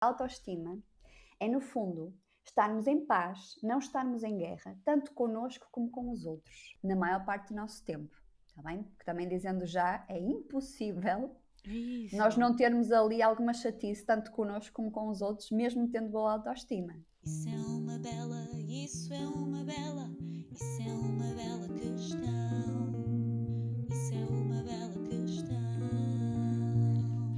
Autoestima é, no fundo, estarmos em paz, não estarmos em guerra, tanto connosco como com os outros, na maior parte do nosso tempo, está bem? Porque também dizendo já, é impossível nós Isso. não termos ali alguma chatice, tanto connosco como com os outros, mesmo tendo boa autoestima. Isso é uma bela, isso é uma bela, isso é uma bela questão. Isso é uma bela questão.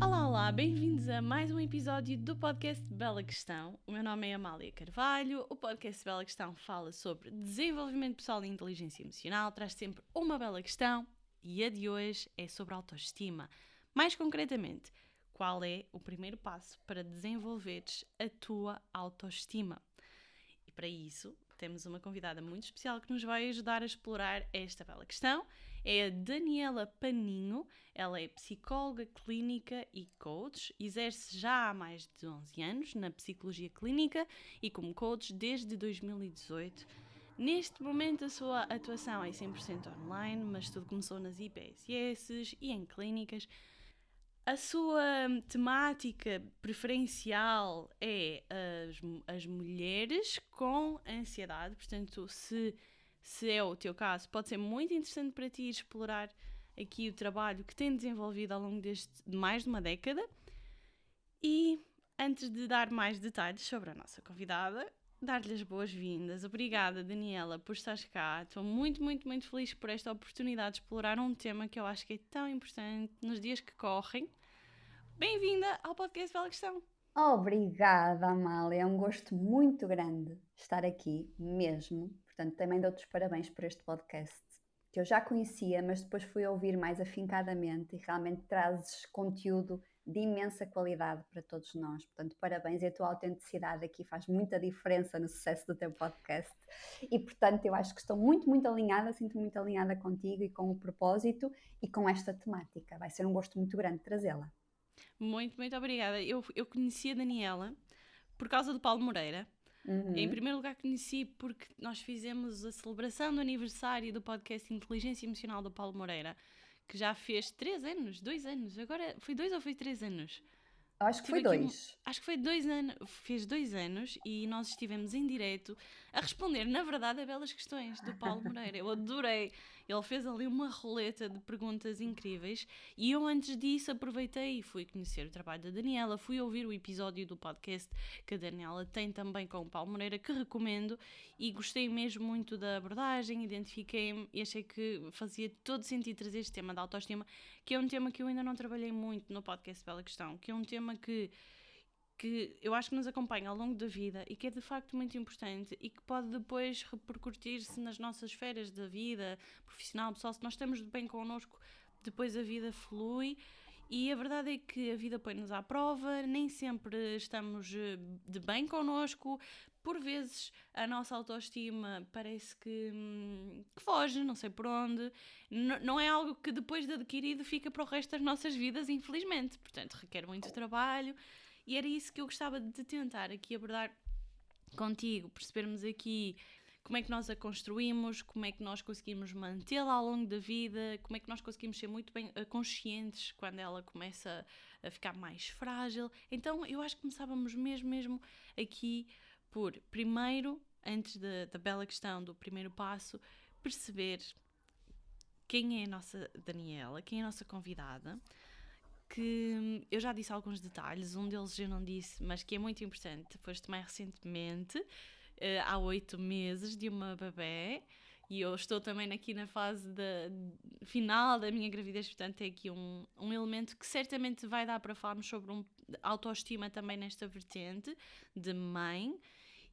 Olá, bem-vindos a mais um episódio do podcast Bela Questão. O meu nome é Amália Carvalho. O podcast Bela Questão fala sobre desenvolvimento pessoal e inteligência emocional, traz sempre uma bela questão e a de hoje é sobre autoestima. Mais concretamente, qual é o primeiro passo para desenvolveres a tua autoestima? E para isso, temos uma convidada muito especial que nos vai ajudar a explorar esta bela questão. É a Daniela Paninho. Ela é psicóloga clínica e coach. Exerce já há mais de 11 anos na psicologia clínica e como coach desde 2018. Neste momento a sua atuação é 100% online, mas tudo começou nas IPSS e em clínicas. A sua temática preferencial é as mulheres com ansiedade, portanto, se é o teu caso, pode ser muito interessante para ti explorar aqui o trabalho que tem desenvolvido ao longo de mais de uma década. E antes de dar mais detalhes sobre a nossa convidada, dar-lhe as boas-vindas. Obrigada, Daniela, por estares cá. Estou muito, muito, muito feliz por esta oportunidade de explorar um tema que eu acho que é tão importante nos dias que correm. Bem-vinda ao podcast Bela Questão. Obrigada, Amália. É um gosto muito grande estar aqui mesmo. Portanto, também dou-te os parabéns por este podcast, que eu já conhecia, mas depois fui ouvir mais afincadamente e realmente trazes conteúdo de imensa qualidade para todos nós. Portanto, parabéns, e a tua autenticidade aqui faz muita diferença no sucesso do teu podcast. E, portanto, eu acho que estou muito, muito alinhada, sinto muito alinhada contigo e com o propósito e com esta temática. Vai ser um gosto muito grande trazê-la. Muito, muito obrigada. Eu conheci a Daniela por causa do Paulo Moreira. Em primeiro lugar, conheci porque nós fizemos a celebração do aniversário do podcast Inteligência Emocional do Paulo Moreira, que já fez 3 anos, 2 anos. Agora foi 2 ou foi 3 anos? Acho que foi Aqui 2. acho que foi 2 anos, fez 2 anos e nós estivemos em direto a responder, na verdade, a belas questões do Paulo Moreira. Eu adorei. Ele fez ali uma roleta de perguntas incríveis e eu antes disso aproveitei e fui conhecer o trabalho da Daniela, fui ouvir o episódio do podcast que a Daniela tem também com o Paulo Moreira, que recomendo, e gostei mesmo muito da abordagem, identifiquei-me e achei que fazia todo sentido trazer este tema da autoestima, que é um tema que eu ainda não trabalhei muito no podcast Bela Questão, que é um tema que eu acho que nos acompanha ao longo da vida e que é de facto muito importante e que pode depois repercutir-se nas nossas esferas da vida profissional, pessoal. Se nós estamos de bem connosco, depois a vida flui. E a verdade é que a vida põe-nos à prova, nem sempre estamos de bem connosco, por vezes a nossa autoestima parece que foge, não sei por onde, não é algo que depois de adquirido fica para o resto das nossas vidas, infelizmente, portanto requer muito trabalho e era isso que eu gostava de tentar aqui abordar contigo, percebermos aqui como é que nós a construímos, como é que nós conseguimos mantê-la ao longo da vida, como é que nós conseguimos ser muito bem conscientes quando ela começa a ficar mais frágil. Então eu acho que começávamos mesmo aqui por, primeiro, antes da bela questão do primeiro passo, perceber quem é a nossa Daniela, quem é a nossa convidada, que eu já disse alguns detalhes, um deles eu não disse, mas que é muito importante, foste mãe recentemente, há 8 meses, de uma bebé, e eu estou também aqui na fase final da minha gravidez, portanto é aqui um elemento que certamente vai dar para falarmos sobre autoestima também nesta vertente de mãe,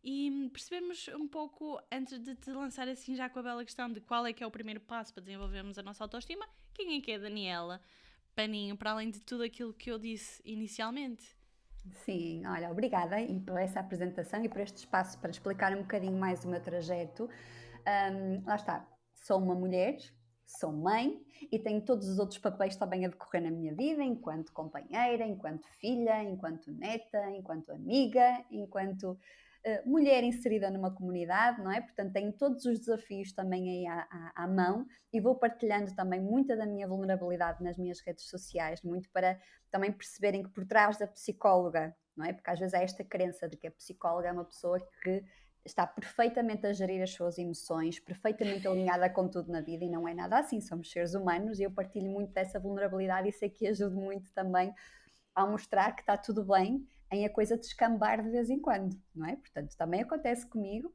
e percebermos um pouco, antes de te lançar assim já com a bela questão de qual é que é o primeiro passo para desenvolvermos a nossa autoestima, quem é que é a Daniela Paninho, para além de tudo aquilo que eu disse inicialmente. Sim, olha, obrigada e por essa apresentação e por este espaço para explicar um bocadinho mais o meu trajeto. Lá está, sou uma mulher, sou mãe e tenho todos os outros papéis também a decorrer na minha vida, enquanto companheira, enquanto filha, enquanto neta, enquanto amiga, enquanto mulher inserida numa comunidade, não é? Portanto, tenho todos os desafios também aí à mão e vou partilhando também muita da minha vulnerabilidade nas minhas redes sociais, muito para também perceberem que por trás da psicóloga, não é? Porque às vezes há esta crença de que a psicóloga é uma pessoa que está perfeitamente a gerir as suas emoções, perfeitamente alinhada com tudo na vida, e não é nada assim, somos seres humanos, e eu partilho muito dessa vulnerabilidade e sei que ajudo muito também a mostrar que está tudo bem em a coisa descambar de vez em quando, não é? Portanto, também acontece comigo.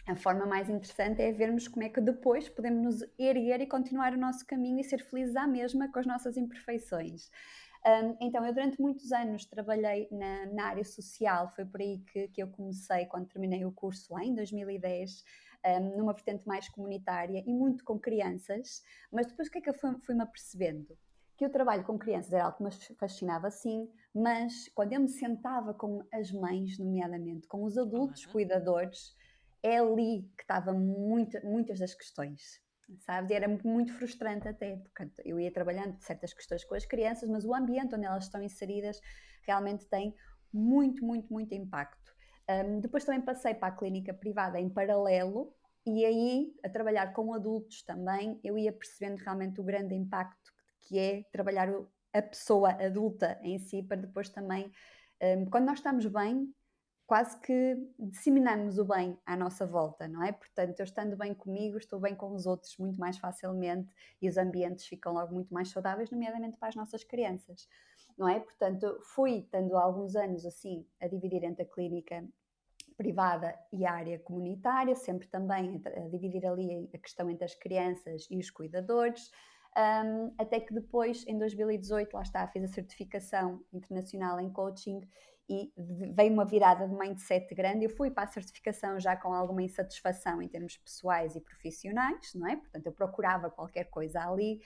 A forma mais interessante é vermos como é que depois podemos nos erguer e continuar o nosso caminho e ser felizes à mesma com as nossas imperfeições. Então, eu durante muitos anos trabalhei na área social, foi por aí que eu comecei quando terminei o curso lá em 2010, numa vertente mais comunitária e muito com crianças, mas depois o que é que eu fui-me apercebendo? Que o trabalho com crianças era algo que me fascinava, sim, mas quando eu me sentava com as mães, nomeadamente, com os adultos cuidadores, é ali que estavam muitas das questões, sabes? E era muito frustrante até, porque eu ia trabalhando certas questões com as crianças, mas o ambiente onde elas estão inseridas realmente tem muito impacto. Depois também passei para a clínica privada em paralelo, e aí, a trabalhar com adultos também, eu ia percebendo realmente o grande impacto que é trabalhar a pessoa adulta em si, para depois também, quando nós estamos bem, quase que disseminamos o bem à nossa volta, não é? Portanto, eu estando bem comigo, estou bem com os outros muito mais facilmente, e os ambientes ficam logo muito mais saudáveis, nomeadamente para as nossas crianças, não é? Portanto, fui tendo alguns anos assim a dividir entre a clínica privada e a área comunitária, sempre também a dividir ali a questão entre as crianças e os cuidadores, até que depois, em 2018, lá está, fiz a certificação internacional em coaching e veio uma virada de mindset grande. Eu fui para a certificação já com alguma insatisfação em termos pessoais e profissionais, não é? Portanto, eu procurava qualquer coisa ali,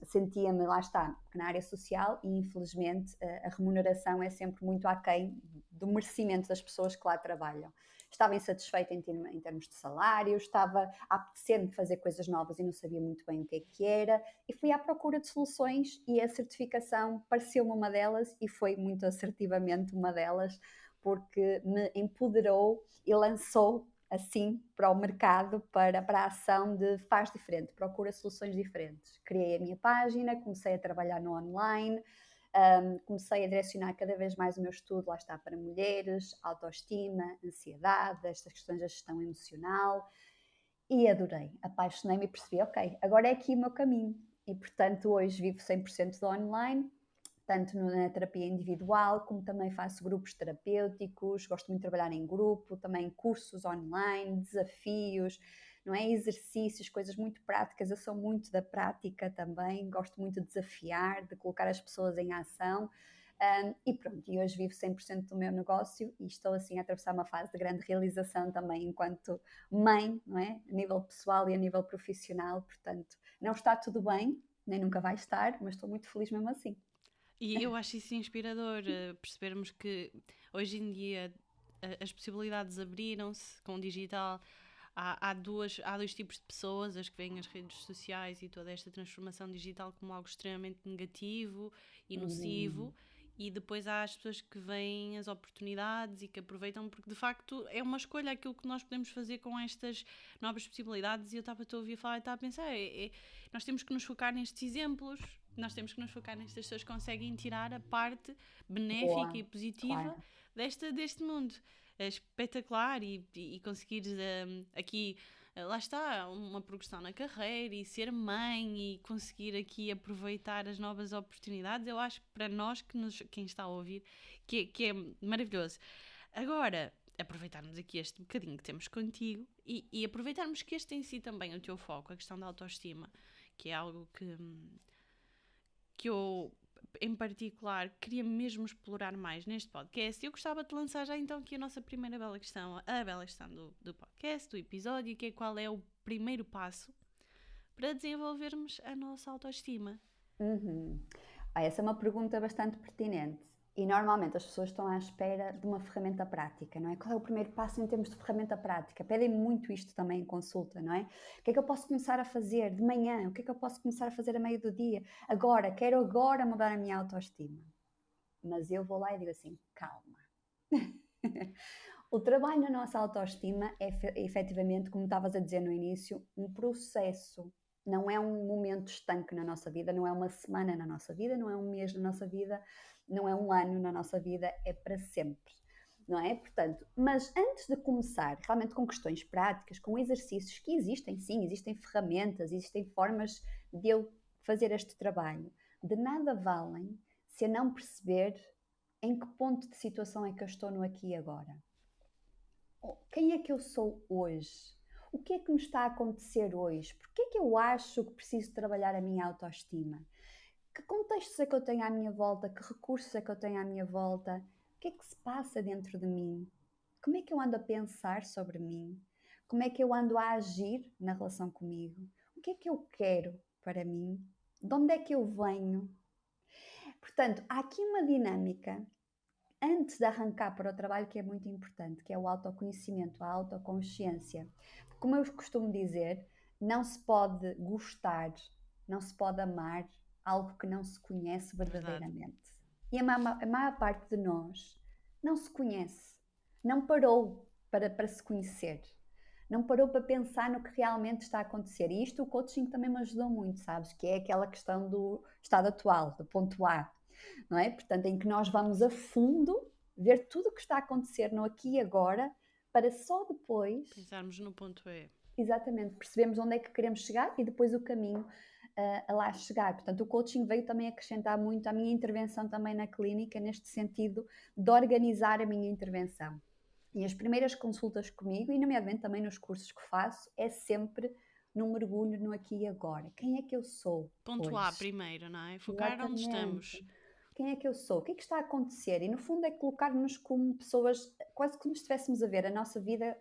sentia-me, lá está, na área social, e infelizmente a remuneração é sempre muito aquém do merecimento das pessoas que lá trabalham. Estava insatisfeita em termos de salário, estava a apetecer-me fazer coisas novas e não sabia muito bem o que era, e fui à procura de soluções, e a certificação pareceu-me uma delas, e foi muito assertivamente uma delas, porque me empoderou e lançou assim para o mercado, para a ação de faz diferente, procura soluções diferentes. Criei a minha página, comecei a trabalhar no online, comecei a direcionar cada vez mais o meu estudo, lá está, para mulheres, autoestima, ansiedade, estas questões da gestão emocional, e adorei, apaixonei-me e percebi, ok, agora é aqui o meu caminho. E portanto hoje vivo 100% do online, tanto na terapia individual, como também faço grupos terapêuticos, gosto muito de trabalhar em grupo, também cursos online, desafios, não é? Exercícios, coisas muito práticas. Eu sou muito da prática também, gosto muito de desafiar, de colocar as pessoas em ação. E pronto, e hoje vivo 100% do meu negócio, e estou assim a atravessar uma fase de grande realização também enquanto mãe, não é? A nível pessoal e a nível profissional. Portanto, não está tudo bem, nem nunca vai estar, mas estou muito feliz mesmo assim. E eu acho isso inspirador, percebermos que hoje em dia as possibilidades abriram-se com o digital. Há dois tipos de pessoas, as que veem as redes sociais e toda esta transformação digital como algo extremamente negativo e nocivo, e depois há as pessoas que veem as oportunidades e que aproveitam, porque de facto é uma escolha aquilo que nós podemos fazer com estas novas possibilidades. E eu estava a ouvir falar e estava a pensar, nós temos que nos focar nestes exemplos, nós temos que nos focar nestas pessoas que conseguem tirar a parte benéfica Boa, e positiva claro. deste mundo. É espetacular, e conseguir aqui, lá está, uma progressão na carreira e ser mãe e conseguir aqui aproveitar as novas oportunidades. Eu acho que para nós, quem está a ouvir, que é maravilhoso. Agora, aproveitarmos aqui este bocadinho que temos contigo, e aproveitarmos que este em si também, o teu foco, a questão da autoestima, que é algo que eu, em particular, queria mesmo explorar mais neste podcast. Eu gostava de lançar já então aqui a nossa primeira bela questão, a bela questão do podcast, do episódio, que é: qual é o primeiro passo para desenvolvermos a nossa autoestima? Essa é uma pergunta bastante pertinente, e normalmente as pessoas estão à espera de uma ferramenta prática, não é? Qual é o primeiro passo em termos de ferramenta prática? Pedem muito isto também em consulta, não é? O que é que eu posso começar a fazer de manhã? O que é que eu posso começar a fazer a meio do dia? Quero agora mudar a minha autoestima. Mas eu vou lá e digo assim, calma. O trabalho na nossa autoestima é efetivamente, como estavas a dizer no início, um processo. Não é um momento estanque na nossa vida, não é uma semana na nossa vida, não é um mês na nossa vida, Não é um ano na nossa vida, é para sempre. Não é? Portanto, mas antes de começar realmente com questões práticas, com exercícios que existem, sim, existem ferramentas, existem formas de eu fazer este trabalho, de nada valem se eu não perceber em que ponto de situação é que eu estou no aqui e agora. Quem é que eu sou hoje? O que é que me está a acontecer hoje? Por que é que eu acho que preciso trabalhar a minha autoestima? Que contextos é que eu tenho à minha volta? Que recursos é que eu tenho à minha volta? O que é que se passa dentro de mim? Como é que eu ando a pensar sobre mim? Como é que eu ando a agir na relação comigo? O que é que eu quero para mim? De onde é que eu venho? Portanto, há aqui uma dinâmica antes de arrancar para o trabalho que é muito importante, que é o autoconhecimento, a autoconsciência. Como eu costumo dizer, não se pode gostar, não se pode amar algo que não se conhece verdadeiramente. E a maior parte de nós não se conhece, não parou para se conhecer, não parou para pensar no que realmente está a acontecer. E isto o coaching também me ajudou muito, sabes? Que é aquela questão do estado atual, do ponto A, não é? Portanto, em que nós vamos a fundo ver tudo o que está a acontecer no aqui e agora, para só depois pensarmos no ponto E. Exatamente, percebemos onde é que queremos chegar e depois o caminho a lá chegar. Portanto, o coaching veio também acrescentar muito à minha intervenção também na clínica, neste sentido de organizar a minha intervenção. E as primeiras consultas comigo, e nomeadamente também nos cursos que faço, é sempre num mergulho no aqui e agora. Quem é que eu sou Ponto hoje? A primeiro, não é? Focar onde estamos. Quem é que eu sou? O que é que está a acontecer? E no fundo é colocar-nos como pessoas, quase como se estivéssemos a ver a nossa vida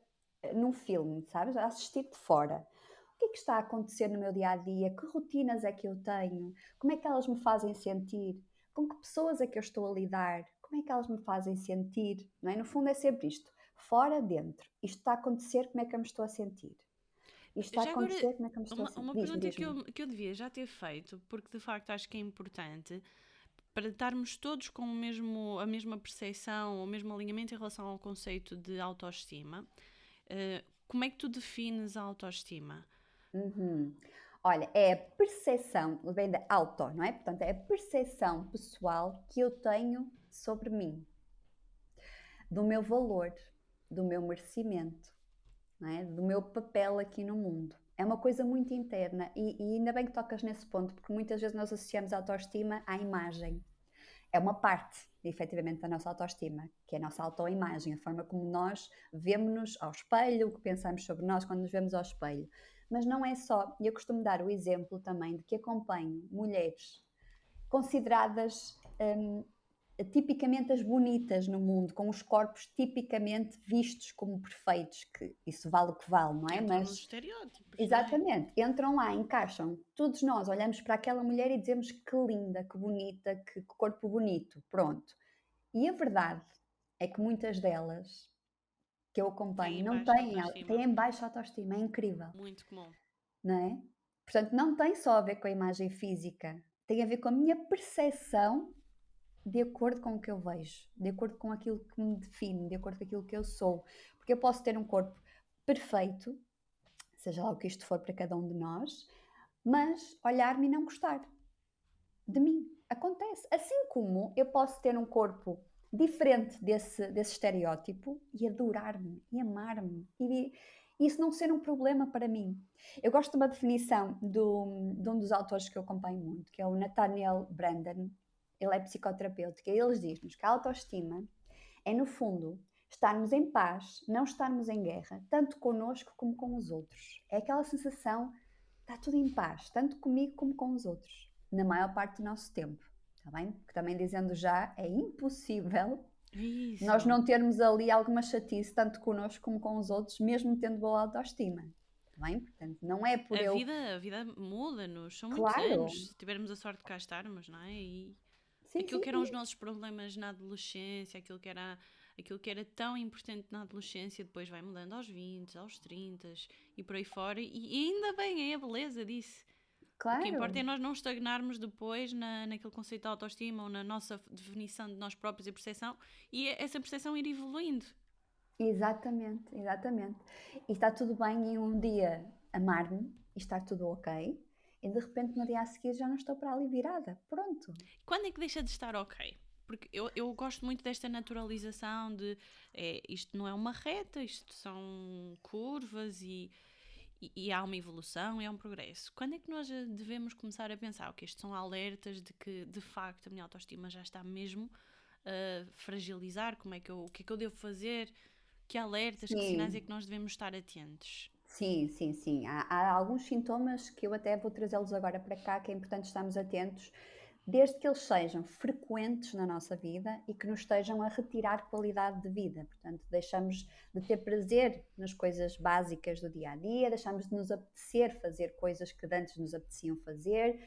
num filme, sabes? A assistir de fora. O que é que está a acontecer no meu dia-a-dia? Que rotinas é que eu tenho? Como é que elas me fazem sentir? Com que pessoas é que eu estou a lidar? Como é que elas me fazem sentir? Não é? No fundo é sempre isto. Fora, dentro. Isto está a acontecer, como é que eu me estou a sentir? Isto está a Já agora, acontecer, como é que eu me estou a sentir? uma Diz-me, pergunta diz-me. que eu devia já ter feito, porque de facto acho que é importante para estarmos todos com a mesma percepção, o mesmo alinhamento em relação ao conceito de autoestima. Como é que tu defines a autoestima? Uhum. Olha, é a percepção, vem da auto, não é? Portanto, é a percepção pessoal que eu tenho sobre mim, do meu valor, do meu merecimento, não é? Do meu papel aqui no mundo. É uma coisa muito interna e ainda bem que tocas nesse ponto, porque muitas vezes nós associamos a autoestima à imagem. É uma parte, efetivamente, da nossa autoestima, que é a nossa autoimagem, a forma como nós vemos-nos ao espelho, o que pensamos sobre nós quando nos vemos ao espelho. Mas não é só, e eu costumo dar o exemplo também de que acompanho mulheres consideradas tipicamente as bonitas no mundo, com os corpos tipicamente vistos como perfeitos, que isso vale o que vale, não é? Entram nos Mas estereótipos, exatamente, entram lá, encaixam. Todos nós olhamos para aquela mulher e dizemos que linda, que bonita, que corpo bonito, pronto. E a verdade é que muitas delas que eu acompanho têm não baixa têm, autoestima. têm baixa autoestima, é incrível, Muito comum. não é? Portanto, não tem só a ver com a imagem física, tem a ver com a minha percepção de acordo com o que eu vejo, de acordo com aquilo que me define, de acordo com aquilo que eu sou. Porque eu posso ter um corpo perfeito, seja lá o que isto for para cada um de nós, mas olhar-me e não gostar de mim. Acontece. Assim como eu posso ter um corpo diferente desse estereótipo e adorar-me e amar-me e isso não ser um problema para mim. Eu gosto de uma definição de um dos autores que eu acompanho muito, que é o Nathaniel Branden. Ele é psicoterapeuta, e ele diz-nos que a autoestima é, no fundo, estarmos em paz, não estarmos em guerra, tanto connosco como com os outros. É aquela sensação, está tudo em paz, tanto comigo como com os outros, na maior parte do nosso tempo, está bem? Porque também dizendo já, é impossível Isso. nós não termos ali alguma chatice, tanto connosco como com os outros, mesmo tendo boa autoestima. Está bem? Portanto, não é por eu... A vida muda-nos, são muitos Claro. anos, se tivermos a sorte de cá estarmos, não é? E Sim, aquilo sim, que eram os nossos problemas na adolescência, aquilo que era tão importante na adolescência, depois vai mudando aos 20, aos 30 e por aí fora, e ainda bem, é a beleza disso. claro. O que importa é nós não estagnarmos depois naquele conceito de autoestima ou na nossa definição de nós próprios e percepção, e essa percepção ir evoluindo. Exatamente, exatamente. E está tudo bem em um dia amar-me e estar tudo ok, e de repente no dia a seguir já não estou para ali virada. Pronto. Quando é que deixa de estar ok? porque eu gosto muito desta naturalização de isto não é uma reta, isto são curvas e há uma evolução e há um progresso. Quando é que nós devemos começar a pensar, ok, estes são alertas de que de facto a minha autoestima já está mesmo a fragilizar, o que é que eu devo fazer, que alertas, que sinais é Sim, que nós devemos estar atentos? sim, sim, sim. Há alguns sintomas que eu até vou trazê-los agora para cá, que é importante estarmos atentos, desde que eles sejam frequentes na nossa vida e que nos estejam a retirar qualidade de vida. Portanto, deixamos de ter prazer nas coisas básicas do dia a dia, deixamos de nos apetecer fazer coisas que antes nos apeteciam fazer,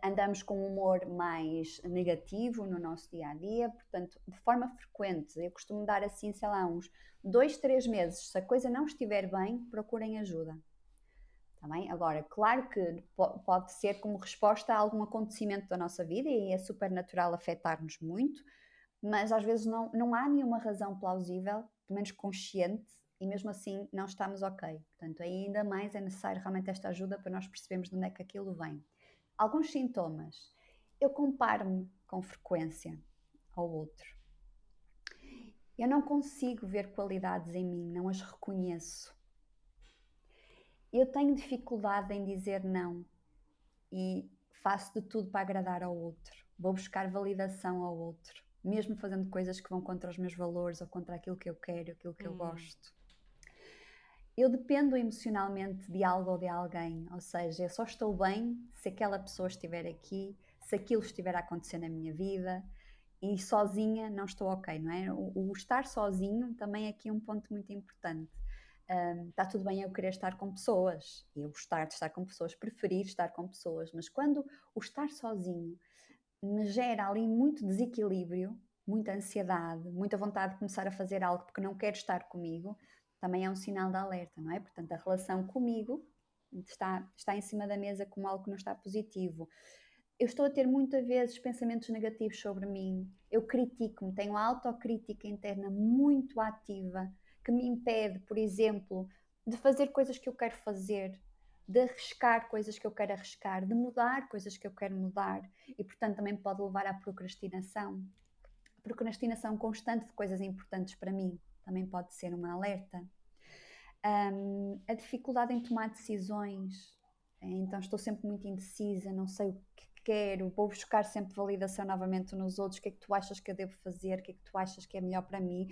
andamos com um humor mais negativo no nosso dia a dia. Portanto, de forma frequente, eu costumo dar assim, sei lá, uns 2, 3 meses. Se a coisa não estiver bem, procurem ajuda. Tá bem? Agora, claro que pode ser como resposta a algum acontecimento da nossa vida e é super natural afetar-nos muito, mas às vezes não há nenhuma razão plausível, pelo menos consciente, e mesmo assim não estamos ok. Portanto, ainda mais é necessário realmente esta ajuda para nós percebermos de onde é que aquilo vem. Alguns sintomas. Eu comparo-me com frequência ao outro. Eu não consigo ver qualidades em mim, não as reconheço. Eu tenho dificuldade em dizer não e faço de tudo para agradar ao outro. Vou buscar validação ao outro, mesmo fazendo coisas que vão contra os meus valores ou contra aquilo que eu quero, aquilo que eu gosto. Eu dependo emocionalmente de algo ou de alguém, ou seja, eu só estou bem se aquela pessoa estiver aqui, se aquilo estiver a acontecer na minha vida, e sozinha não estou ok, não é? O estar sozinho também aqui é um ponto muito importante. Está tudo bem eu querer estar com pessoas, eu gostar de estar com pessoas, preferir estar com pessoas, mas quando o estar sozinho me gera ali muito desequilíbrio, muita ansiedade, muita vontade de começar a fazer algo porque não quero estar comigo, também é um sinal de alerta, não é? Portanto, a relação comigo está em cima da mesa como algo que não está positivo. Eu estou a ter muitas vezes pensamentos negativos sobre mim, eu critico-me, tenho a autocrítica interna muito ativa, que me impede, por exemplo, de fazer coisas que eu quero fazer, de arriscar coisas que eu quero arriscar, de mudar coisas que eu quero mudar e, portanto, também pode levar à procrastinação. A procrastinação constante de coisas importantes para mim também pode ser um alerta. A dificuldade em tomar decisões, então estou sempre muito indecisa, não sei o que quero, vou buscar sempre validação novamente nos outros, o que é que tu achas que eu devo fazer, o que é que tu achas que é melhor para mim,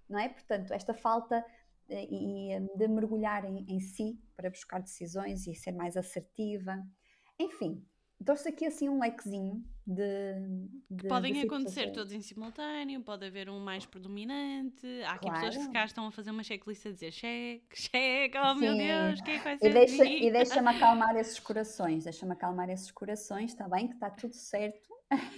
não é? Portanto, esta falta de mergulhar em si para buscar decisões e ser mais assertiva. Enfim, trouxe aqui assim um lequezinho de Podem acontecer situações. todos em simultâneo, pode haver um mais predominante. Há aqui pessoas que se Claro, calhar estão a fazer uma checklist a dizer cheque, cheque, oh meu sim. Deus, quem é que vai E ser de deixa, mim? e deixa-me acalmar esses corações, deixa-me acalmar esses corações, está bem? Que está tudo certo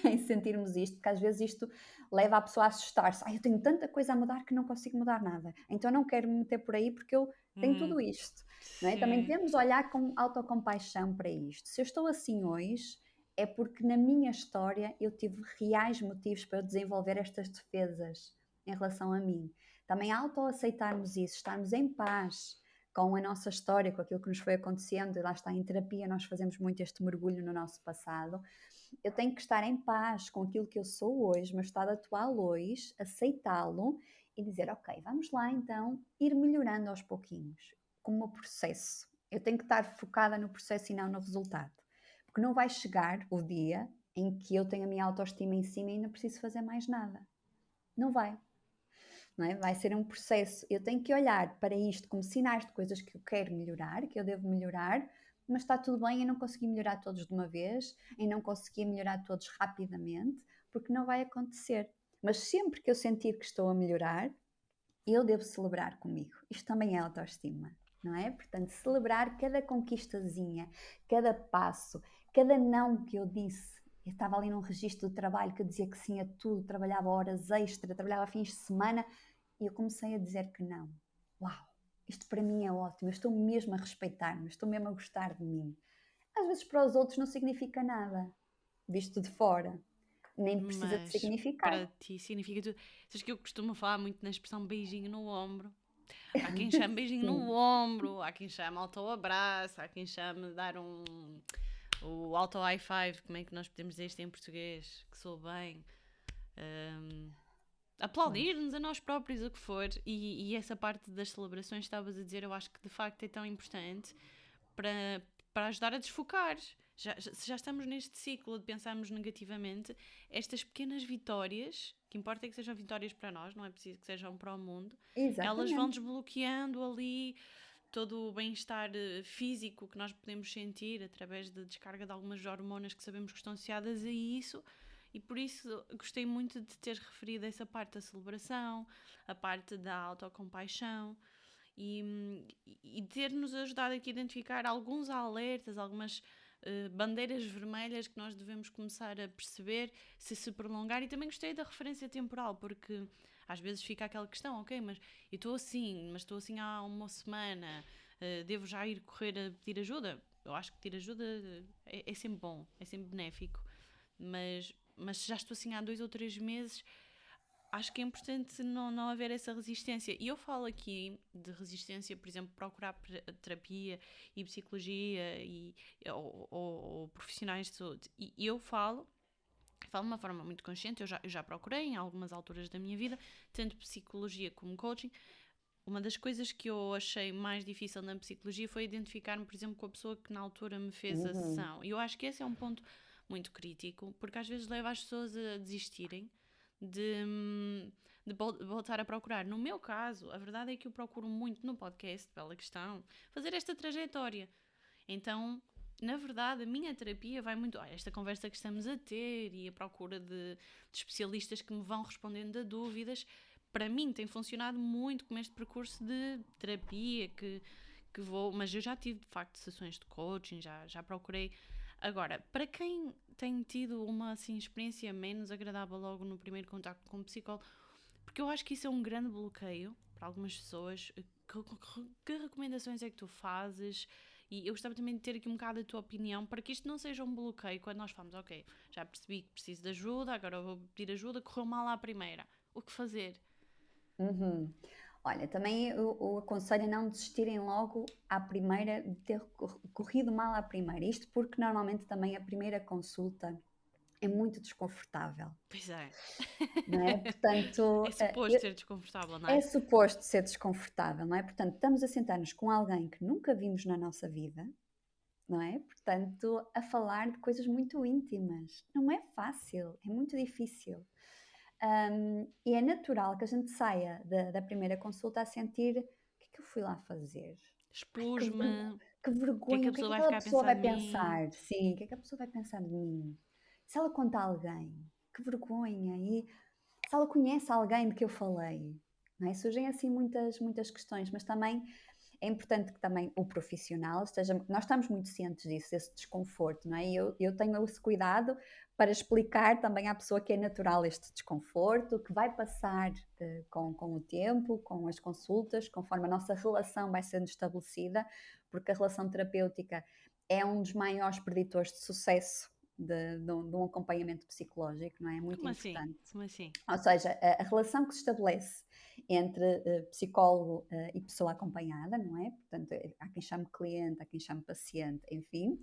em sentirmos isto, porque às vezes isto leva a pessoa a assustar-se. Ai, eu tenho tanta coisa a mudar que não consigo mudar nada, então não quero me meter por aí porque eu tenho tudo isto, não é? Também Sim. devemos olhar com autocompaixão para isto. Se eu estou assim hoje, é porque na minha história eu tive reais motivos para eu desenvolver estas defesas em relação a mim. Também autoaceitarmos isso, estarmos em paz com a nossa história, com aquilo que nos foi acontecendo, e lá está, em terapia nós fazemos muito este mergulho no nosso passado. Eu tenho que estar em paz com aquilo que eu sou hoje, meu estado atual hoje, aceitá-lo e dizer, ok, vamos lá então ir melhorando aos pouquinhos, como um processo. Eu tenho que estar focada no processo e não no resultado, porque não vai chegar o dia em que eu tenho a minha autoestima em cima e ainda preciso fazer mais nada. Não vai. Não é? Vai ser um processo. Eu tenho que olhar para isto como sinais de coisas que eu quero melhorar, que eu devo melhorar, mas está tudo bem em não conseguir melhorar todos de uma vez, em não conseguir melhorar todos rapidamente, porque não vai acontecer. Mas sempre que eu sentir que estou a melhorar, eu devo celebrar comigo. Isto também é autoestima, não é? Portanto, celebrar cada conquistazinha, cada passo, cada não que eu disse. Eu estava ali num registro de trabalho que eu dizia que sim a tudo, trabalhava horas extra, trabalhava fins de semana e eu comecei a dizer que não. Uau, isto para mim é ótimo, eu estou mesmo a respeitar-me, estou mesmo a gostar de mim. Às vezes para os outros não significa nada, visto de fora, nem precisa de Mas significar. para ti significa tudo. Sabes que eu costumo falar muito na expressão beijinho no ombro. Há quem chame beijinho no Sim, ombro, há quem chame auto-abraço, há quem chame dar o auto-high five, como é que nós podemos dizer isto em português? Que sou bem. aplaudir-nos a nós próprios, o que for, e essa parte das celebrações que estavas a dizer, eu acho que de facto é tão importante para ajudar a desfocar. Se já estamos neste ciclo de pensarmos negativamente, estas pequenas vitórias, que importa é que sejam vitórias para nós, não é preciso que sejam para o mundo, elas vão Exatamente. desbloqueando ali todo o bem-estar físico que nós podemos sentir através da descarga de algumas hormonas que sabemos que estão associadas a isso. E por isso gostei muito de teres referido essa parte da celebração, a parte da autocompaixão e ter-nos ajudado aqui a identificar alguns alertas, algumas bandeiras vermelhas que nós devemos começar a perceber se prolongar. E também gostei da referência temporal, porque às vezes fica aquela questão, ok, mas eu estou assim há uma semana, devo já ir correr a pedir ajuda? Eu acho que pedir ajuda é sempre bom, é sempre benéfico, mas se já estou assim há 2 ou 3 meses, acho que é importante não haver essa resistência. E eu falo aqui de resistência, por exemplo, procurar terapia e psicologia ou profissionais de saúde. E eu falo de uma forma muito consciente, eu já procurei em algumas alturas da minha vida, tanto psicologia como coaching. Uma das coisas que eu achei mais difícil na psicologia foi identificar-me, por exemplo, com a pessoa que na altura me fez a sessão. E eu acho que esse é um ponto muito crítico, porque às vezes leva as pessoas a desistirem de voltar a procurar. No meu caso, a verdade é que eu procuro muito no podcast, pela questão, fazer esta trajetória. Então, na verdade, a minha terapia vai muito... esta conversa que estamos a ter e a procura de especialistas que me vão respondendo a dúvidas, para mim tem funcionado muito como este percurso de terapia que vou... Mas eu já tive, de facto, sessões de coaching, já procurei. Agora, para quem tem tido uma assim, experiência menos agradável logo no primeiro contacto com o psicólogo, porque eu acho que isso é um grande bloqueio para algumas pessoas, que recomendações é que tu fazes? E eu gostava também de ter aqui um bocado a tua opinião para que isto não seja um bloqueio quando nós falamos, ok, já percebi que preciso de ajuda, agora vou pedir ajuda, correu mal à primeira. O que fazer? Uhum. Olha, também eu aconselho a não desistirem logo à primeira, de ter corrido mal à primeira. Isto porque normalmente também a primeira consulta é muito desconfortável, Pois é. não é? É Portanto, suposto ser desconfortável, não é é? suposto ser desconfortável, não é? Portanto, estamos a sentar-nos com alguém que nunca vimos na nossa vida, não é? Portanto, a falar de coisas muito íntimas. Não é fácil, é muito difícil. E é natural que a gente saia da primeira consulta a sentir: o que é que eu fui lá fazer? Ai, Expus-me, que o que é que vergonha, a o que é pessoa que vai aquela ficar a pessoa pensar vai de mim? pensar? Sim, o que é que a pessoa vai pensar de mim? Se ela conta a alguém, que vergonha! E se ela conhece alguém de que eu falei? Não é? Surgem assim muitas questões, mas também é importante que também o profissional esteja... Nós estamos muito cientes disso, desse desconforto, não é? E eu tenho esse cuidado para explicar também à pessoa que é natural este desconforto, que vai passar com o tempo, com as consultas, conforme a nossa relação vai sendo estabelecida, porque a relação terapêutica é um dos maiores preditores de sucesso de um acompanhamento psicológico, não é? É muito Como assim? importante. Como assim? Ou seja, a relação que se estabelece entre psicólogo e pessoa acompanhada, não é? Portanto, há quem chame cliente, há quem chame paciente, enfim.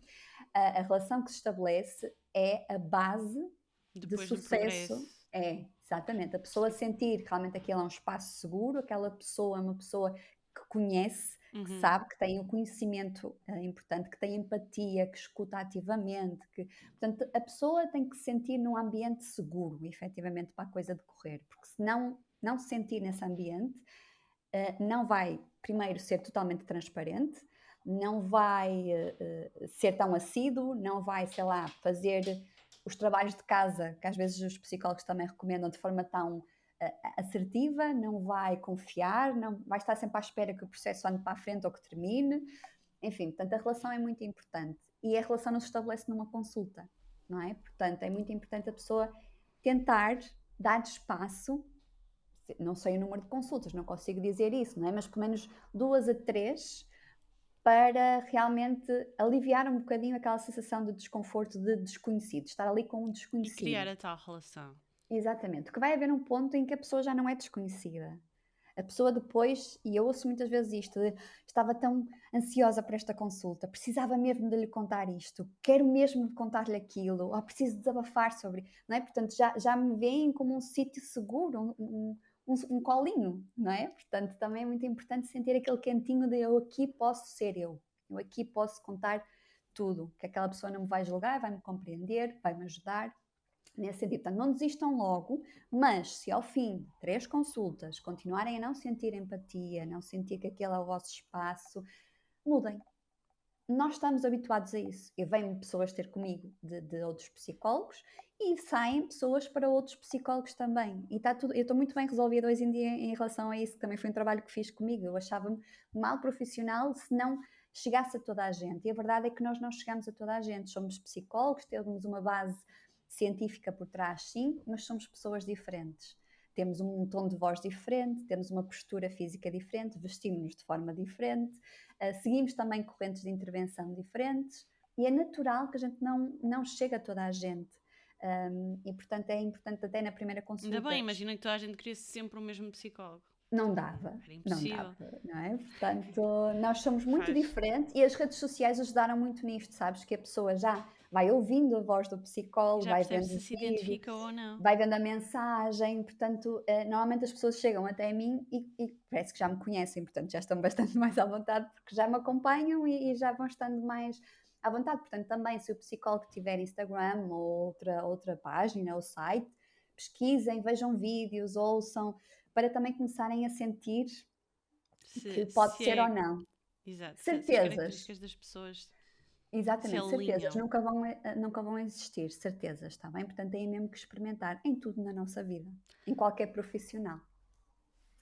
A relação que se estabelece é a base de Depois do sucesso. progresso. É, exatamente. A pessoa sentir que realmente aquilo é um espaço seguro, aquela pessoa é uma pessoa que conhece, que Uhum. sabe, que tem o conhecimento importante, que tem empatia, que escuta ativamente. Portanto, a pessoa tem que se sentir num ambiente seguro, efetivamente, para a coisa decorrer. Porque se não se sentir nesse ambiente, não vai, primeiro, ser totalmente transparente, não vai ser tão assíduo, não vai, sei lá, fazer os trabalhos de casa, que às vezes os psicólogos também recomendam de forma tão assertiva, não vai confiar, não vai estar sempre à espera que o processo ande para a frente ou que termine. Enfim, portanto, a relação é muito importante. E a relação não se estabelece numa consulta, não é? Portanto, é muito importante a pessoa tentar dar espaço. Não sei o número de consultas, não consigo dizer isso, não é? Mas pelo menos 2 a 3 para realmente aliviar um bocadinho aquela sensação de desconforto, de desconhecido, estar ali com um E criar desconhecido. a tal relação. Exatamente, porque vai haver um ponto em que a pessoa já não é desconhecida. A pessoa depois, e eu ouço muitas vezes isto, estava tão ansiosa para esta consulta, precisava mesmo de lhe contar isto, quero mesmo contar-lhe aquilo, ou preciso desabafar sobre, não é? Portanto, já me veem como um sítio seguro, um colinho, não é? Portanto, também é muito importante sentir aquele quentinho de eu aqui posso ser eu aqui posso contar tudo, que aquela pessoa não me vai julgar, vai me compreender, vai me ajudar. Nesse sentido, portanto, não desistam logo, mas se ao fim de 3 consultas continuarem a não sentir empatia, não sentir que aquele é o vosso espaço, mudem. Nós estamos habituados a isso. Eu venho pessoas ter comigo de outros psicólogos e saem pessoas para outros psicólogos também. E está tudo, eu estou muito bem resolvida hoje em dia em relação a isso, que também foi um trabalho que fiz comigo. Eu achava-me mal profissional se não chegasse a toda a gente. E a verdade é que nós não chegamos a toda a gente. Somos psicólogos, temos uma base científica por trás, sim, mas somos pessoas diferentes. Temos um tom de voz diferente, temos uma postura física diferente, vestimos-nos de forma diferente, seguimos também correntes de intervenção diferentes e é natural que a gente não chegue a toda a gente. E portanto é importante até na primeira consulta. Ainda bem, imagina que toda a gente queria sempre o mesmo psicólogo. Não dava, Era impossível. não é? Portanto, nós somos muito diferentes e as redes sociais ajudaram muito nisto, sabes? Que a pessoa já vai ouvindo a voz do psicólogo, Já vai percebe vendo se o vídeo, identifica ou não. vai vendo a mensagem, portanto, normalmente as pessoas chegam até mim e parece que já me conhecem, portanto já estão bastante mais à vontade porque já me acompanham e já vão estando mais à vontade. Portanto, também se o psicólogo tiver Instagram ou outra página ou site, pesquisem, vejam vídeos, ouçam, para também começarem a sentir que pode ser ou não. Exato, se as Certezas. características das pessoas Exatamente, se alinham. certezas nunca vão existir, certezas, está bem? Portanto, têm mesmo que experimentar em tudo na nossa vida, em qualquer profissional.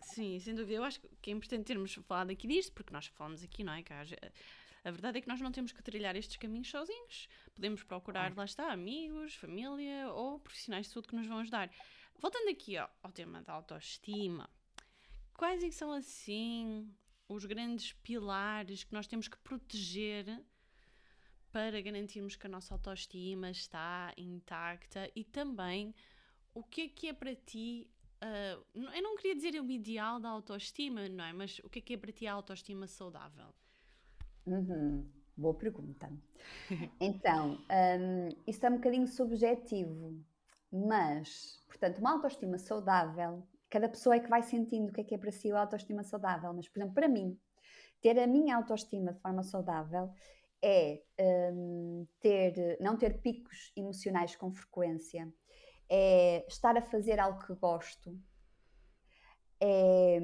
Sim, sem dúvida. Eu acho que é importante termos falado aqui disto, porque nós falamos aqui, não é? A verdade é que nós não temos que trilhar estes caminhos sozinhos. Podemos procurar, lá está, amigos, família ou profissionais de saúde que nos vão ajudar. Voltando aqui ao tema da autoestima, quais é que são, assim, os grandes pilares que nós temos que proteger para garantirmos que a nossa autoestima está intacta e também o que é para ti, eu não queria dizer o ideal da autoestima, não é? Mas o que é para ti a autoestima saudável? Boa pergunta. Então, isso é um bocadinho subjetivo, mas, portanto, uma autoestima saudável, cada pessoa é que vai sentindo o que é para si a autoestima saudável, mas, por exemplo, para mim, ter a minha autoestima de forma saudável é não ter picos emocionais com frequência, é estar a fazer algo que gosto, é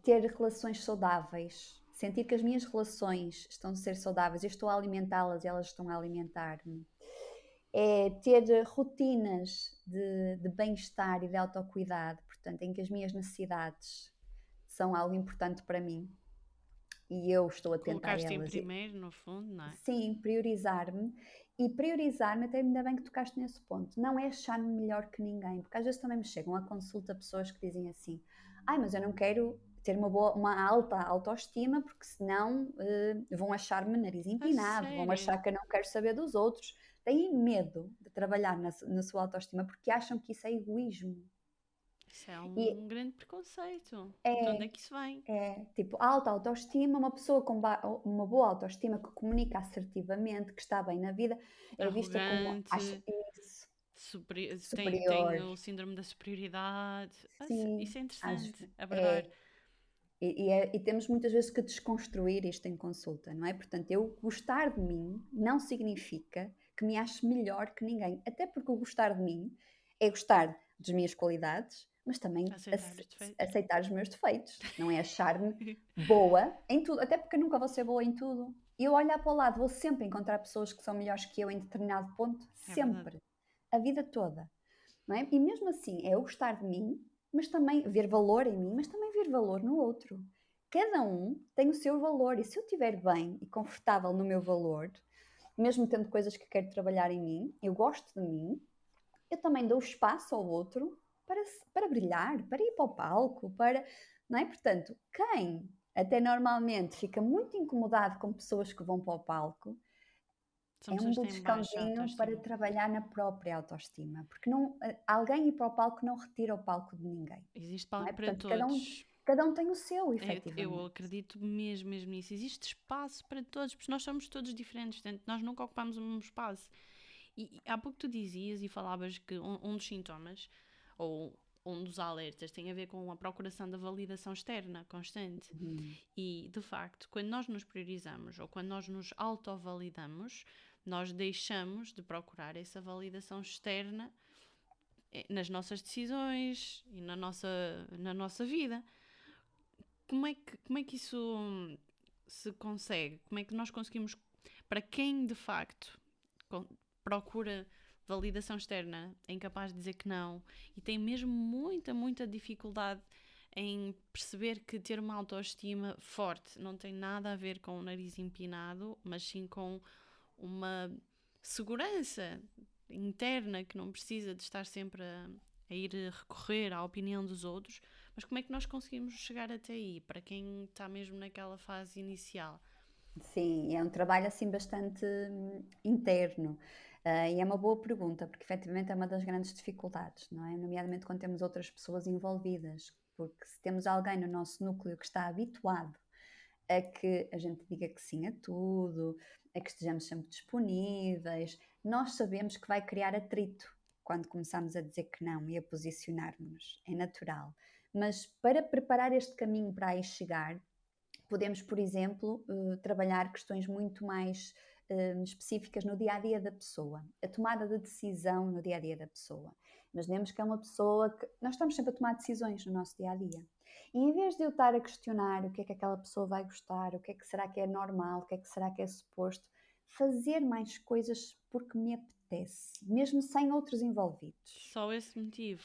ter relações saudáveis, sentir que as minhas relações estão a ser saudáveis, eu estou a alimentá-las e elas estão a alimentar-me, é ter rotinas de bem-estar e de autocuidado, portanto, em que as minhas necessidades são algo importante para mim. E eu estou atenta a Colocaste elas. em primeiro, no fundo, não é? Sim, priorizar-me. E priorizar-me, até ainda bem que tocaste nesse ponto, não é achar-me melhor que ninguém, porque às vezes também me chegam à consulta pessoas que dizem assim: mas eu não quero ter uma alta autoestima, porque senão vão achar-me nariz empinado, vão achar que eu não quero saber dos outros. Têm medo de trabalhar na sua autoestima, porque acham que isso é egoísmo. Isso é um grande preconceito. De onde é que isso vem? É, tipo, alta autoestima, uma pessoa com uma boa autoestima que comunica assertivamente, que está bem na vida, é vista como isso, superior. Tem o síndrome da superioridade. Sim, isso é interessante, é verdade. E temos muitas vezes que desconstruir isto em consulta, não é? Portanto, eu gostar de mim não significa que me ache melhor que ninguém, até porque o gostar de mim é gostar das minhas qualidades, mas também aceitar os meus defeitos, não é achar-me boa em tudo, até porque eu nunca vou ser boa em tudo. E eu olhar para o lado, vou sempre encontrar pessoas que são melhores que eu em determinado ponto, sempre, a vida toda, não é? E mesmo assim, é eu gostar de mim, mas também ver valor em mim, mas também ver valor no outro. Cada um tem o seu valor e se eu estiver bem e confortável no meu valor, mesmo tendo coisas que quero trabalhar em mim, eu gosto de mim, eu também dou espaço ao outro para brilhar, para ir para o palco, não é? Portanto, quem até normalmente fica muito incomodado com pessoas que vão para o palco, é um buscãozinho para trabalhar na própria autoestima, porque alguém ir para o palco não retira o palco de ninguém. Existe palco para Portanto, todos. Cada um tem o seu, Eu efetivamente. acredito mesmo nisso. Existe espaço para todos, porque nós somos todos diferentes, portanto, nós nunca ocupamos o mesmo espaço. E há pouco tu dizias e falavas que um dos sintomas, ou um dos alertas, tem a ver com a procuração da validação externa constante. Uhum. E, de facto, quando nós nos priorizamos ou quando nós nos autovalidamos, nós deixamos de procurar essa validação externa nas nossas decisões e na nossa vida. Como é que isso se consegue? Como é que nós conseguimos, para quem de facto procura validação externa, é incapaz de dizer que não e tem mesmo muita dificuldade em perceber que ter uma autoestima forte não tem nada a ver com o nariz empinado, mas sim com uma segurança interna que não precisa de estar sempre a ir recorrer à opinião dos outros. Mas como é que nós conseguimos chegar até aí, para quem está mesmo naquela fase inicial? Sim, é um trabalho assim bastante interno. E é uma boa pergunta, porque efetivamente é uma das grandes dificuldades, não é? Nomeadamente quando temos outras pessoas envolvidas, porque se temos alguém no nosso núcleo que está habituado a que a gente diga que sim a tudo, a que estejamos sempre disponíveis, nós sabemos que vai criar atrito quando começamos a dizer que não e a posicionarmos. É natural. Mas para preparar este caminho para aí chegar, podemos, por exemplo, trabalhar questões muito mais específicas no dia a dia da pessoa, a tomada de decisão no dia a dia da pessoa. Imaginemos que é uma pessoa que nós estamos sempre a tomar decisões no nosso dia a dia. E em vez de eu estar a questionar o que é que aquela pessoa vai gostar, o que é que será que é normal, o que é que será que é suposto, fazer mais coisas porque me apetece, mesmo sem outros envolvidos. Só esse motivo.